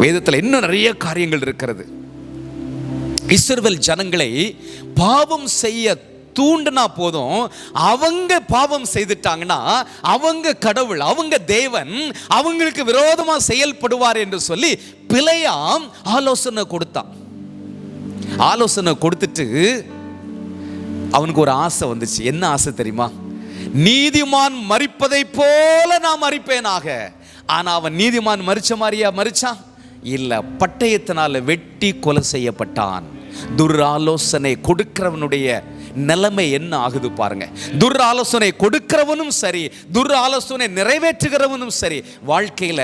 வேதத்தில் இன்னும் நிறைய காரியங்கள் இருக்கிறது. இஸ்ரவேல் ஜனங்களை பாவம் செய்ய தூண்டினா போதும், அவங்க பாவம் செய்துட்டாங்கன்னா அவங்க கடவுள், அவங்க தேவன் அவங்களுக்கு விரோதமா செயல்படுவார் என்று சொல்லி பிழையாம் ஆலோசனை கொடுத்தான். ஆலோசனை கொடுத்துட்டு அவனுக்கு ஒரு ஆசை வந்துச்சு. என்ன ஆசை தெரியுமா? நீதிமான் மரிப்பதை போல நான் மரிப்பேனாக. ஆனா அவன் நீதிமான் மரிச்ச மாதிரியா மரிச்சான்? இல்ல, பட்டயத்தினால வெட்டி கொலை செய்யப்பட்டான். துர் ஆலோசனை கொடுக்கிறவனுடைய நிலைமை என்ன ஆகுது பாருங்க. துர் ஆலோசனை கொடுக்கிறவனும் சரி, துர் ஆலோசனை நிறைவேற்றுகிறவனும் சரி, வாழ்க்கையில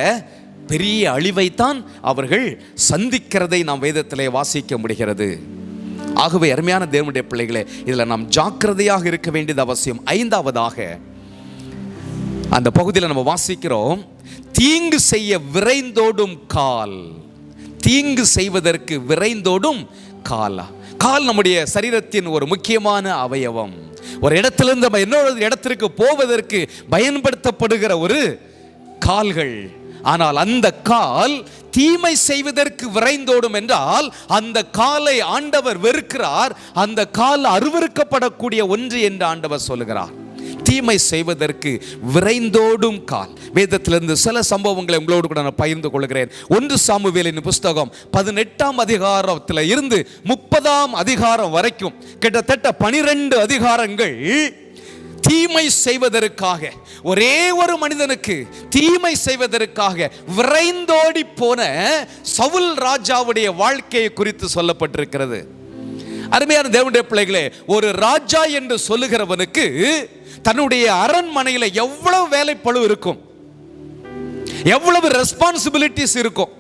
பெரிய அழிவைத்தான் அவர்கள் சந்திக்கிறதை நாம் வேதத்திலே வாசிக்க முடிகிறது. ஆகவே அருமையான தேவனுடைய பிள்ளைகளே, இதில் நாம் ஜாக்கிரதையாக இருக்க வேண்டியது அவசியம். ஐந்தாவதாக அந்த பகுதியில் நம்ம வாசிக்கிறோம், தீங்கு செய்ய விரைந்தோடும் கால். தீங்கு செய்வதற்கு விரைந்தோடும் காலா. கால் நம்முடைய சரீரத்தின் ஒரு முக்கியமான அவயவம். ஒரு இடத்திலிருந்து நம்ம இன்னொரு இடத்திற்கு போவதற்கு பயன்படுத்தப்படுகிற ஒரு கால்கள். ஆனால் அந்த கால் தீமை செய்வதற்கு விரைந்தோடும் என்றால் அந்த காலை ஆண்டவர் வெறுக்கிறார். அந்த கால் அருவருக்கப்படக்கூடிய ஒன்று என்று ஆண்டவர் சொல்லுகிறார். தீமை செய்வதற்கு விரைந்தோடும் கால். வேதத்திலிருந்து சில சம்பவங்களை உங்களோடு கூட நான் பகிர்ந்து கொள்கிறேன். 1 சாமுவேலின் புஸ்தகம் 18ஆம் அதிகாரத்தில் இருந்து 30ஆம் அதிகாரம் வரைக்கும் கிட்டத்தட்ட 12 அதிகாரங்கள் தீமை செய்வதற்காக, ஒரே ஒரு மனிதனுக்கு தீமை செய்வதற்காக விரைந்தோடி போன சவுல் ராஜாவுடைய வாழ்க்கையை குறித்து சொல்லப்பட்டிருக்கிறது. அருமையான தேவனுடைய பிள்ளைகளே, ஒரு ராஜா என்று சொல்லுகிறவனுக்கு தன்னுடைய அரண்மனையில் எவ்வளவு வேலைப்பளு இருக்கும், எவ்வளவு ரெஸ்பான்சிபிலிட்டிஸ் இருக்கும்.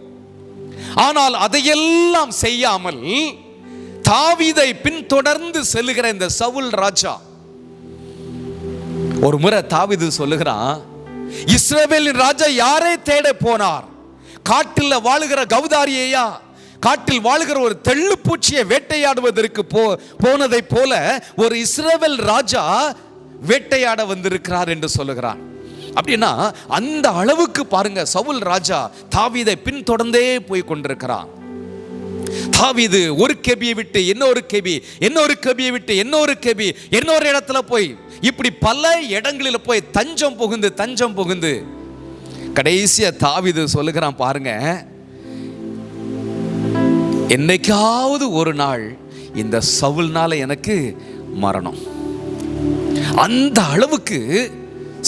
ஆனால் அதையெல்லாம் செய்யாமல் தாவீதை பின்தொடர்ந்து செல்லுகிற இந்த சவுல் ராஜா, ஒரு முறை தாவீது சொல்லுகிறான், இஸ்ரவேலின் ராஜா யாரை தேட போனார்? காட்டில் வாழுகிற கௌதாரியையா? காட்டில் வாழுகிற ஒரு தெள்ளுப்பூச்சியை வேட்டையாடுவதற்கு போனதை போல ஒரு இஸ்ரவேல் ராஜா வேட்டையாட வந்திருக்கிறார் என்று சொல்லுகிறான். அப்படின்னா அந்த அளவுக்கு பாருங்க, சவுல் ராஜா தாவீதை பின்தொடர்ந்தே போய் கொண்டிருக்கிறான். தாவீது ஒரு கெபியை விட்டு இன்னொரு கெபி, இன்னொரு கெபியை விட்டு இன்னொரு கெபி, இன்னொரு இடத்துல போய் இப்படி பல இடங்களில் போய் தஞ்சம் புகுந்து கடைசியா தாவீது சொல்லுகிறான், பாருங்க, என்னைக்காவது ஒரு நாள் இந்த சவுல்னால எனக்கு மரணம். அந்த அளவுக்கு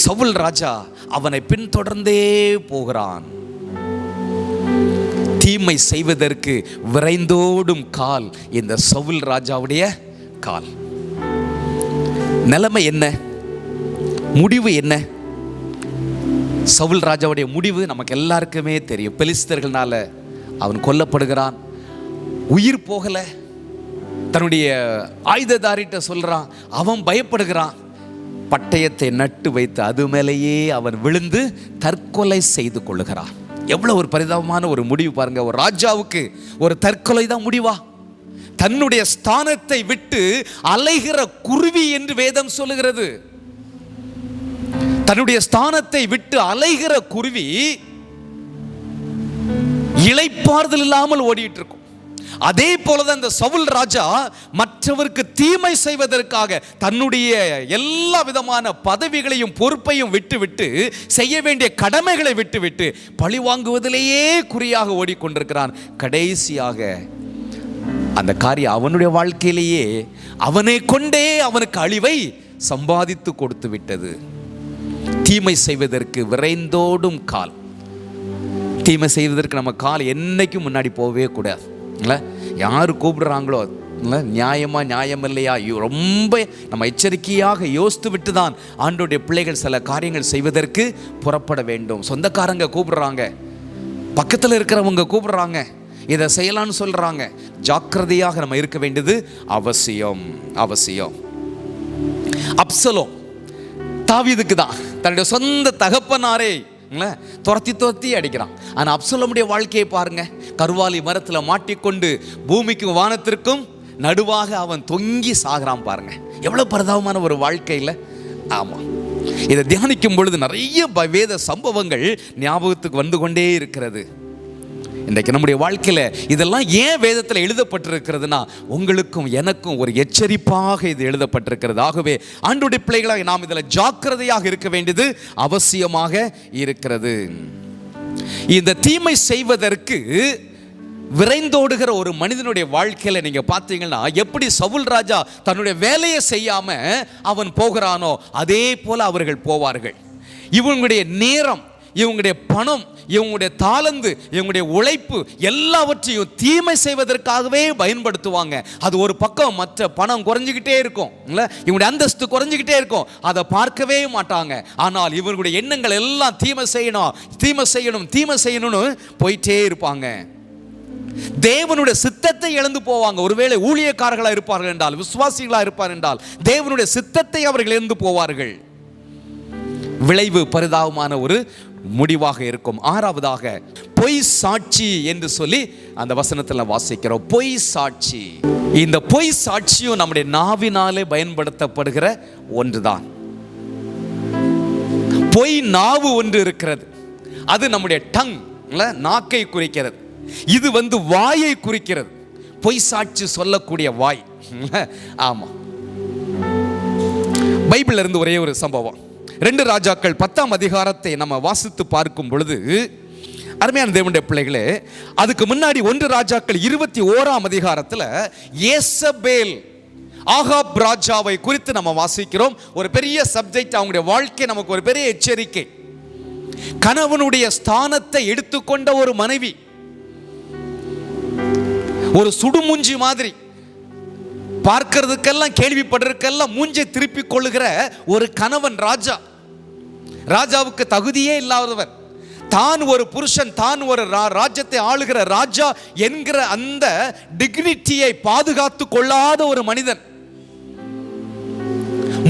சவுல் ராஜா அவனை பின்தொடர்ந்தே போகிறான். தீமை செய்வதற்கு விரைந்தோடும் கால் இந்த சவுல் ராஜாவுடைய கால். நிலைமை என்ன? முடிவு என்ன? சவுல் ராஜாவுடைய முடிவு நமக்கு எல்லாருக்குமே தெரியும். பெலிஸ்தர்களால அவன் கொல்லப்படுகிறான். உயிர் போகல, தன்னுடைய ஆயுததாரிட்ட சொல்றான், அவன் பயப்படுகிறான். பட்டயத்தை நட்டு வைத்து அது மேலேயே அவன் விழுந்து தற்கொலை செய்து கொள்ளுகிறான். எவ்வளவு ஒரு பரிதாபமான ஒரு முடிவு பாருங்க. ஒரு ராஜாவுக்கு ஒரு தற்கொலை தான் முடிவா? தன்னுடைய ஸ்தானத்தை விட்டு அலைகிற குருவி என்று வேதம் சொல்லுகிறது. தன்னுடைய ஸ்தானத்தை விட்டு அலைகிற குருவி இளைப்பாறுதல் இல்லாமல் ஓடிட்டு இருக்கும். அதே போலதான் இந்த சவுல் ராஜா மற்றவருக்கு தீமை செய்வதற்காக தன்னுடைய எல்லா விதமான பதவிகளையும் பொறுப்பையும் விட்டுவிட்டு, செய்ய வேண்டிய கடமைகளை விட்டுவிட்டு பழி வாங்குவதிலேயே குறியாக ஓடிக்கொண்டிருக்கிறான். கடைசியாக அந்த காரியம் அவனுடைய வாழ்க்கையிலேயே அவனை கொண்டே அவனுக்கு அழிவை சம்பாதித்து கொடுத்து விட்டது. தீமை செய்வதற்கு விரைந்தோடும் கால். தீமை செய்வதற்கு நம்ம கால் என்னைக்கும் முன்னாடி போகவே கூடாது. இல்லை, யார் கூப்பிடுறாங்களோ இல்லை, நியாயம் இல்லையா, ரொம்ப நம்ம எச்சரிக்கையாக யோசித்து விட்டு தான் ஆண்டோடைய பிள்ளைகள் சில காரியங்கள் செய்வதற்கு புறப்பட வேண்டும். சொந்தக்காரங்க கூப்பிடுறாங்க, பக்கத்தில் இருக்கிறவங்க கூப்பிடுறாங்க, இதை செய்யலான்னு சொல்றாங்க, ஜாக்கிரதையாக நம்ம இருக்க வேண்டியது அவசியம். அப்சலோம் தாவீதுக்கு தான் தன்னுடைய சொந்த தகப்பனாரே துரத்தி அடிக்கிறான். ஆனால் அப்சலோமுடைய வாழ்க்கையை பாருங்க. கர்வாலி மரத்தில் மாட்டிக்கொண்டு பூமிக்கும் வானத்திற்கும் நடுவாக அவன் தொங்கி சாகிறான் பாருங்க. எவ்வளவு பரிதாபமான ஒரு வாழ்க்கையில். ஆமா, இதை தியானிக்கும் பொழுது நிறைய வேத சம்பவங்கள் ஞாபகத்துக்கு வந்து கொண்டே இருக்கிறது. இன்றைக்கு நம்முடைய வாழ்க்கையில் இதெல்லாம் ஏன் வேதத்தில் எழுதப்பட்டிருக்கிறதுனா, உங்களுக்கும் எனக்கும் ஒரு எச்சரிப்பாக இது எழுதப்பட்டிருக்கிறது. ஆகவே ஆண்டவருடைய பிள்ளைகளாக நாம் இதில் ஜாக்கிரதையாக இருக்க வேண்டியது அவசியமாக இருக்கிறது. இந்த தீமை செய்வதற்கு விரைந்தோடுகிற ஒரு மனிதனுடைய வாழ்க்கையில நீங்க பார்த்தீங்கன்னா, எப்படி சவுல் ராஜா தன்னுடைய வேலையை செய்யாம அவன் போகிறானோ அதே போல அவர்கள் போவார்கள். இவங்களுடைய நேரம், இவங்களுடைய பணம், இவங்களுடைய தாளந்து, இவங்களுடைய உழைப்பு எல்லாவற்றையும் தீமை செய்வதற்காகவே பயன்படுத்துவாங்க. அது ஒரு பக்கம், மற்ற பணம் குறைஞ்சிக்கிட்டே இருக்கும், இவங்களுடைய அந்தஸ்து குறைஞ்சிக்கிட்டே இருக்கும், அதை பார்க்கவே மாட்டாங்க. ஆனால் இவர்களுடைய எண்ணங்கள் எல்லாம் தீமை செய்யணும்னு போயிட்டே இருப்பாங்க. தேவனுடைய சித்தத்தை இழந்து போவாங்க. ஒருவேளை ஊழியக்காரர்களாக இருப்பார்கள் என்றால், விசுவாசிகளாக இருப்பார்கள் என்றால், தேவனுடைய சித்தத்தை அவர்கள் இழந்து போவார்கள். விளைவு பரிதாபமான ஒரு முடிவாக இருக்கும். ஆறாவதாக பொய் சாட்சி என்று சொல்லி அந்த வசனத்தில் வாசிக்கிறோம். பொய் சாட்சி. இந்த பொய் சாட்சியும் நம்முடைய நாவினாலே பயன்படுத்தப்படுகிற ஒன்றுதான். பொய் நாவு ஒன்று இருக்கிறது, அது நம்முடைய டங், நாக்கை குறிக்கிறது. இது வாயை குறிக்கிறது. பொய் சாட்சி சொல்லக்கூடிய வாய். ஆமா, பைபிள்ல இருந்து ஒரே ஒரு சம்பவம். 2 ராஜாக்கள் 10ஆம் அதிகாரத்தை நம்ம வாசித்து பார்க்கும் பொழுது, அருமையான தேவனுடைய பிள்ளைகளே, அதுக்கு முன்னாடி 1 ராஜாக்கள் 21ஆம் அதிகாரத்தில் ஏசபேல் ஆகாப் ராஜாவை குறித்து நம்ம வாசிக்கிறோம். ஒரு பெரிய சப்ஜெக்ட். அவங்களுடைய வாழ்க்கை நமக்கு ஒரு பெரிய எச்சரிக்கை. கணவனுடைய ஸ்தானத்தை எடுத்துக்கொண்ட ஒரு மனைவி, ஒரு சுடுமூஞ்சி மாதிரி, பார்க்கிறதுக்கெல்லாம் கேள்விப்படுறதுக்கெல்லாம் மூஞ்சை திருப்பி கொள்ளுகிற ஒரு கணவன் ராஜா. ராஜாவுக்கு தகுதியே இல்லாதவர், தான் ஒரு புருஷன், தான் ஒரு ராஜ்யத்தை ஆளுகிற ராஜா என்கிற அந்த டிக்னிட்டியை பாதுகாத்து கொள்ளாத ஒரு மனிதன்,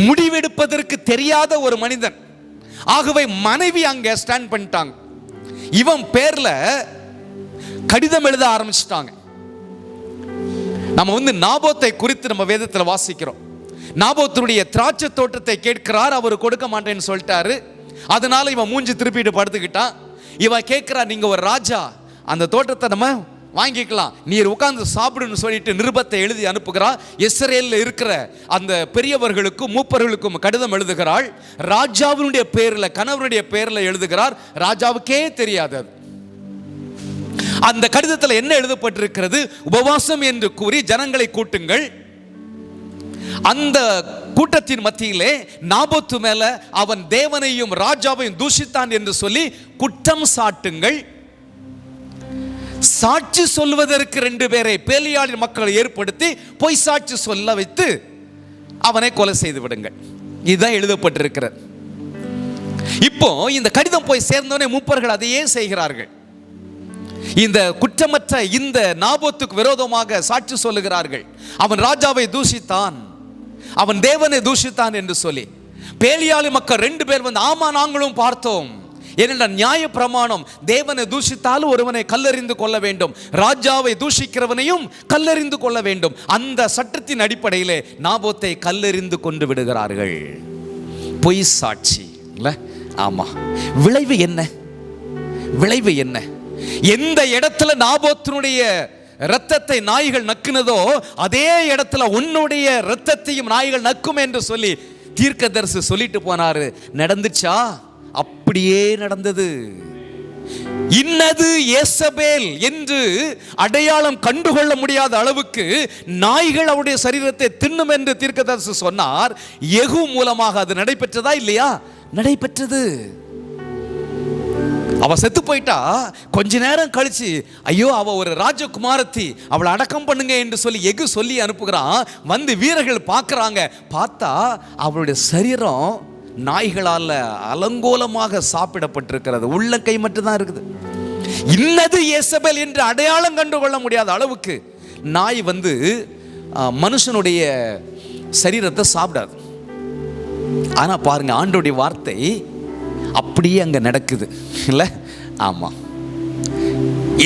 முடிவெடுப்பதற்கு தெரியாத ஒரு மனிதன். ஆகவே மனைவி அங்க ஸ்டாண்ட் பண்ணிட்டாங்க. இவன் பேர்ல கடிதம் எழுத ஆரம்பிச்சிட்டாங்க. நம்ம நாபோத்தை குறித்து நம்ம வேதத்தில் வாசிக்கிறோம். நாபோத்துடைய திராட்சை தோட்டத்தை கேட்கிறார், அவர் கொடுக்க மாட்டேன்னு சொல்லிட்டாரு. அதனால இவன் மூஞ்சி திருப்பிட்டு படுத்துக்கிட்டான். இவன் கேட்கிறா, நீங்க ஒரு ராஜா, அந்த தோட்டத்தை நம்ம வாங்கிக்கலாம், நீர் உட்கார்ந்து சாப்பிடுன்னு சொல்லிட்டு நிருபத்தை எழுதி அனுப்புகிறார். இஸ்ரேலில் இருக்கிற அந்த பெரியவர்களுக்கும் மூப்பர்களுக்கும் கடிதம் எழுதுகிறாள். ராஜாவினுடைய பேர்ல, கணவனுடைய பேர்ல எழுதுகிறார். ராஜாவுக்கே தெரியாது. அந்த கடிதத்தில் என்ன எழுதப்பட்டிருக்கிறது? உபவாசம் என்று கூறி ஜனங்களை கூட்டுங்கள், அந்த கூட்டத்தின் மத்தியிலே நாபோத்து மேல அவன் தேவனையும் ராஜாவையும் தூஷித்தான் என்று சொல்லி குற்றம் சாட்டுங்கள். சாட்சி சொல்வதற்கு 2 பேரை பேலியாளின் மக்களை ஏற்படுத்தி பொய் சாட்சி சொல்ல வைத்து அவனை கொலை செய்து விடுங்கள். இதுதான் எழுதப்பட்டிருக்கிறது. இப்போ இந்த கடிதம் போய் சேர்ந்தவனே மூப்பர்கள் அதையே செய்கிறார்கள். இந்த குற்றமற்ற இந்த நாபோத்துக்கு விரோதமாக சாட்சி சொல்லுகிறார்கள். அவன் ராஜாவை தூஷித்தான், அவன் தேவனை தூஷித்தான் என்று சொல்லி பேலியாளி மக்கள் 2 பேர் ஆமா நாங்களும் பார்த்தோம். ஏனென்றால் நியாய பிரமாணம், தேவனை தூஷித்தாலும் ஒருவனை கல்லெறிந்து கொள்ள வேண்டும், ராஜாவை தூஷிக்கிறவனையும் கல்லெறிந்து கொள்ள வேண்டும். அந்த சட்டத்தின் அடிப்படையிலே நாபோத்தை கல்லெறிந்து கொண்டு விடுகிறார்கள். பொய் சாட்சி இல்ல? ஆமா. விளைவு என்ன? எந்த இடத்துல நாபோத்தினுடைய இரத்தத்தை நாய்கள் நக்குனதோ அதே இடத்துல உன்னுடைய இரத்தத்தையும் நாய்கள் நக்கும் என்று சொல்லி தீர்க்கதரிசி சொல்லிட்டு போனாரு. நடந்துச்சா? அப்படியே நடந்தது. இன்னது யேசபேல் என்று அடையாளம் கண்டுகொள்ள முடியாத அளவுக்கு நாய்கள் அவருடைய சரீரத்தை தின்னும் என்று தீர்க்கதரிசி சொன்னார். யெகூ மூலமாக அது நடைபெற்றதா இல்லையா? நடைபெற்றது. அவ செத்து போயிட்டா. கொஞ்ச நேரம் கழிச்சு, ஐயோ அவ ஒரு ராஜகுமாரத்தி, அவளை அடக்கம் பண்ணுங்க என்று சொல்லி யெகூ சொல்லி அனுப்புகிறான். வந்து வீரர்கள் பார்க்கறாங்க. பார்த்தா அவளுடைய சரீரம் நாய்களால் அலங்கோலமாக சாப்பிடப்பட்டிருக்கிறது. உள்ள கை மட்டும்தான் இருக்குது. இன்னது யேசபேல் என்று அடையாளம் கண்டுகொள்ள முடியாத அளவுக்கு நாய் வந்து மனுஷனுடைய சரீரத்தை சாப்பிடாது. ஆனா பாருங்க, ஆண்டோடைய வார்த்தை அப்படியே அங்க நடக்குது இல்ல? ஆமா.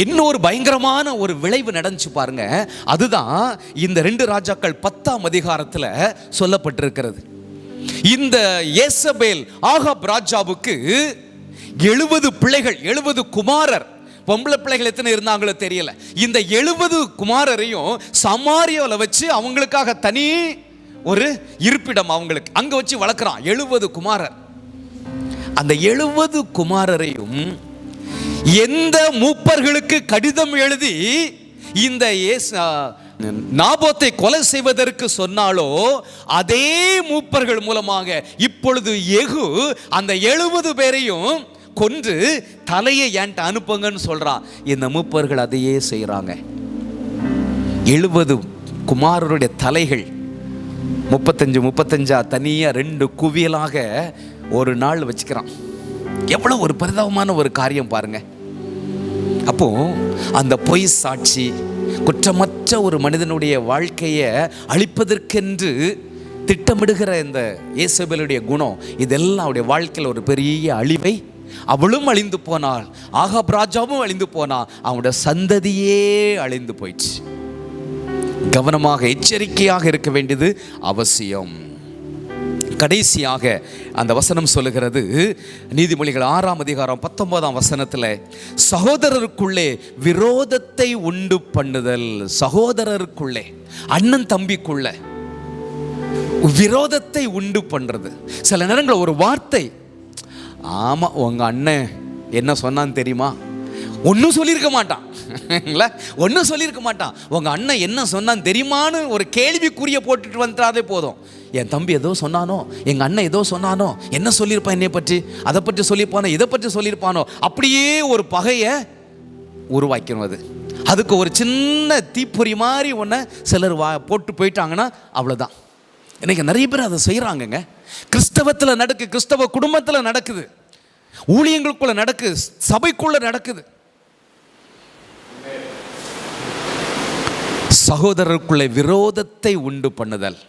இன்னொரு பயங்கரமான ஒரு விளைவு நடந்துச்சு பாருங்க. அதுதான் இந்த 2 ராஜாக்கள் 10ஆம் அதிகாரத்துல சொல்லப்பட்டிருக்கிறது. இந்த யேசபேல் ஆகாப் ராஜாவுக்கு 70 பிள்ளைகள், 70 குமாரர். பொம்பளை பிள்ளைகள் எத்தனை இருந்தாங்களோ தெரியல. இந்த 70 குமாரரையும் சமாரியாவில் வச்சு அவங்களுக்காக தனி ஒரு இருப்பிடம் அவங்களுக்கு அங்க வச்சு வளர்க்குறான். 70 குமாரர். அந்த 70 குமாரரையும் எந்த மூப்பர்களுக்கு கடிதம் எழுதி இந்த நாபோத்தை கொலை செய்வதற்கு சொன்னாலோ அதே மூப்பர்கள் மூலமாக இப்பொழுது யெகூ அந்த 70 பேரையும் கொன்று தலையை ஏன்ட்ட அனுப்புங்கன்னு சொல்றான். இந்த மூப்பர்கள் அதையே செய்யறாங்க. 70 குமாரருடைய தலைகள் 35 தனியா 2 குவியலாக ஒரு நாள் வச்சுக்கிறான். எவ்வளவு ஒரு பரிதாபமான ஒரு காரியம் பாருங்க. அப்போ அந்த பொய் சாட்சி, குற்றமற்ற ஒரு மனிதனுடைய வாழ்க்கையை அழிப்பதற்கென்று திட்டமிடுகிற இந்த யேசபேலுடைய குணம், இதெல்லாம் அவருடைய வாழ்க்கையில் ஒரு பெரிய அழிவை, அவளும் அழிந்து போனாள், ஆகாப் ராஜாவும் அழிந்து போனா, அவனுடைய சந்ததியே அழிந்து போயிடுச்சு. கவனமாக எச்சரிக்கையாக இருக்க வேண்டியது அவசியம். கடைசியாக அந்த வசனம் சொல்லுகிறது, நீதிமொழிகள் 6ஆம் அதிகாரம் 19ஆம் வசனத்தில், சகோதரருக்குள்ளே விரோதத்தை உண்டு பண்ணுதல். சகோதரருக்குள்ளே, அண்ணன் தம்பிக்குள்ள விரோதத்தை உண்டு பண்றது. சில நேரங்களில் ஒரு வார்த்தை, ஆமா உங்க அண்ணன் என்ன சொன்னான்னு தெரியுமா, ஒன்றும் சொல்லியிருக்க மாட்டான், ஒன்றும் சொல்லியிருக்க மாட்டான். உங்க அண்ணன் என்ன சொன்னான்னு தெரியுமான்னு ஒரு கேள்விக்குரிய போட்டுட்டு வந்துட்டாதே போதும். என் தம்பி ஏதோ சொன்னானோ, எங்கள் அண்ணன் ஏதோ சொன்னானோ, என்ன சொல்லியிருப்பான் என்னை பற்றி, அதை பற்றி சொல்லியிருப்பானோ, இதை பற்றி சொல்லியிருப்பானோ, அப்படியே ஒரு பகையை உருவாக்கணும். அதுக்கு ஒரு சின்ன தீப்பொறி மாதிரி ஒன்று சிலர் போட்டு போயிட்டாங்கன்னா அவ்வளோதான். இன்னைக்கு நிறைய பேர் அதை செய்கிறாங்கங்க. கிறிஸ்தவத்தில் நடக்குது, கிறிஸ்தவ குடும்பத்தில் நடக்குது, ஊழியங்களுக்குள்ள நடக்குது, சபைக்குள்ள நடக்குது. சகோதரருக்குள்ளே விரோதத்தை உண்டு பண்ணுதல்.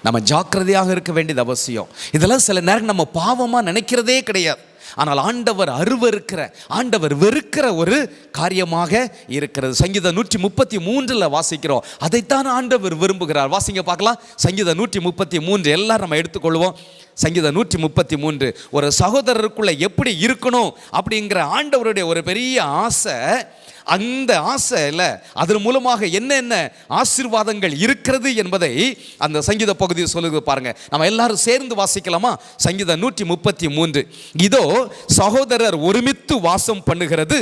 நம்ம ஜாக்கிரதையாக இருக்க வேண்டியது அவசியம். இதெல்லாம் சில நேரம் நம்ம பாவமாக நினைக்கிறதே கிடையாது. ஆனால் ஆண்டவர் அருவருக்கிற, ஆண்டவர் வெறுக்கிற ஒரு காரியமாக இருக்கிறது. சங்கீதம் 133 வாசிக்கிறோம், அதைத்தான் ஆண்டவர் விரும்புகிறார். வாசிங்க பார்க்கலாம். சங்கீதம் 133 எல்லாரும் நம்ம எடுத்துக்கொள்வோம். சங்கீதம் 133 ஒரு சகோதரருக்குள்ள எப்படி இருக்கணும் அப்படிங்கிற ஆண்டவருடைய ஒரு பெரிய ஆசை. அந்த ஆசையில் அதன் மூலமாக என்னென்ன ஆசீர்வாதங்கள் இருக்கிறது என்பதை அந்த சங்கீத பகுதியை சொல்லுது பாருங்க. நம்ம எல்லாரும் சேர்ந்து வாசிக்கலாமா? சங்கீதம் 133. இதோ சகோதரர் ஒருமித்து வாசம் பண்ணுகிறது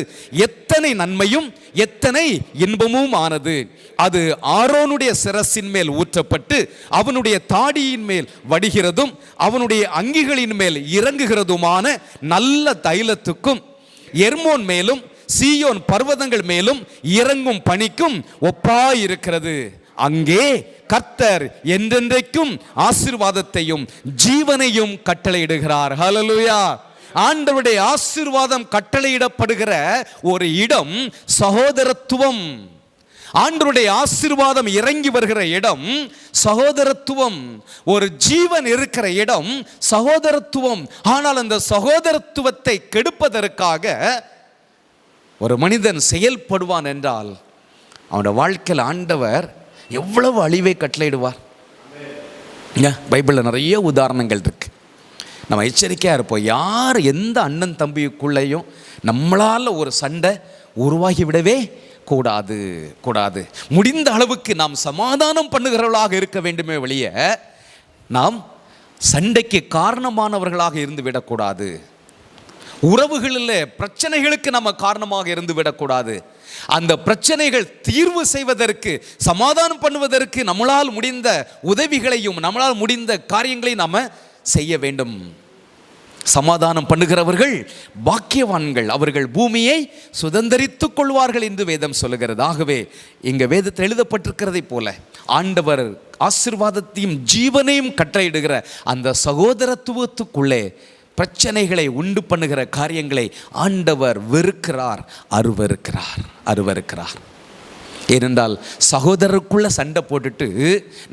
எத்தனை நன்மையும் எத்தனை இன்பமும் ஆனது. அது ஆரோனுடைய சிரசின் மேல் ஊற்றப்பட்டு அவனுடைய தாடியின் மேல் வடிகிறதும் அவனுடைய அங்கிகளின் மேல் இறங்குகிறதுமான நல்ல தைலத்துக்கும் எர்மோன் மேலும் சீயோன் பர்வதங்கள் மேலும் இறங்கும் பனிக்கும் ஒப்பாயிருக்கிறது. அங்கே கர்த்தர் என்றென்றைக்கும் ஆசீர்வாதத்தையும் ஜீவனையும் கட்டளையிடுகிறார். ஹல்லேலூயா. ஆண்டவருடைய ஆசீர்வாதம் கட்டளையிடப்படுகிற ஒரு இடம் சகோதரத்துவம். ஆண்டவருடைய ஆசீர்வாதம் இறங்கி வருகிற இடம் சகோதரத்துவம். ஒரு ஜீவன் இருக்கிற இடம் சகோதரத்துவம். ஆனால் அந்த சகோதரத்துவத்தை கெடுப்பதற்காக ஒரு மனிதன் செயல்படுவான் என்றால் அவனோட வாழ்க்கையில் ஆண்டவர் எவ்வளவு அழிவை கட்டளையிடுவார். பைபிளில் நிறைய உதாரணங்கள் இருக்கு. நம்ம எச்சரிக்கையாக இருப்போம். யார் எந்த அண்ணன் தம்பிக்குள்ளேயும் நம்மளால் ஒரு சண்டை உருவாகி விடவே கூடாது கூடாது. முடிந்த அளவுக்கு நாம் சமாதானம் பண்ணுகிறவர்களாக இருக்க வேண்டுமே வெளிய நாம் சண்டைக்கு காரணமானவர்களாக இருந்து விடக்கூடாது. உறவுகளில் பிரச்சனைகளுக்கு நம்ம காரணமாக இருந்து விடக்கூடாது. அந்த பிரச்சனைகள் தீர்வு செய்வதற்கு, சமாதானம் பண்ணுவதற்கு நம்மளால் முடிந்த உதவிகளையும் நம்மளால் முடிந்த காரியங்களையும் நாம செய்ய வேண்டும். சமாதானம் பண்ணுகிறவர்கள் பாக்கியவான்கள், அவர்கள் பூமியை சுதந்தரித்துக் கொள்வார்கள் என்று வேதம் சொல்லுகிறது. ஆகவே இங்க வேதத்தில் எழுதப்பட்டிருக்கிறதை போல ஆண்டவர் ஆசீர்வாதத்தையும் ஜீவனையும் கட்டளையிடுகிற அந்த சகோதரத்துவத்துக்குள்ளே பிரச்சனைகளை உண்டு பண்ணுகிற காரியங்களை ஆண்டவர் வெறுக்கிறார், அருவருக்கிறார். ஏனென்றால் சகோதரருக்குள்ள சண்டை போட்டுட்டு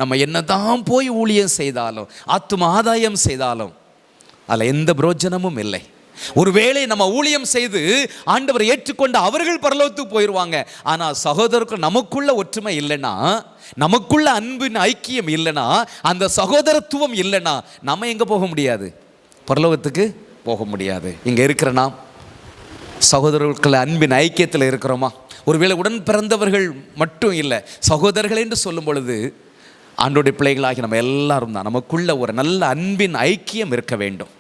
நம்ம என்னதான் போய் ஊழியம் செய்தாலும், ஆத்தும ஆதாயம் செய்தாலும் அதில் எந்த பிரயோஜனமும் இல்லை. ஒருவேளை நம்ம ஊழியம் செய்து ஆண்டவர் ஏற்றுக்கொண்டு அவர்கள் பரலோகத்துக்கு போயிடுவாங்க. ஆனால் சகோதரருக்கு நமக்குள்ள ஒற்றுமை இல்லைன்னா, நமக்குள்ள அன்பின் ஐக்கியம் இல்லைன்னா, அந்த சகோதரத்துவம் இல்லைன்னா நம்ம எங்கே போக முடியாது? பரலோகத்துக்கு போக முடியாது. இங்கே இருக்கிற நாம் சகோதரர்கள் அன்பின் ஐக்கியத்தில் இருக்கிறோமா? ஒருவேளை உடன் பிறந்தவர்கள் மட்டும் இல்லை, சகோதரர்கள் என்று சொல்லும் பொழுது ஆண்டோடைய பிள்ளைகளாகி நம்ம எல்லாரும் தான், நமக்குள்ள ஒரு நல்ல அன்பின் ஐக்கியம் இருக்க வேண்டும்.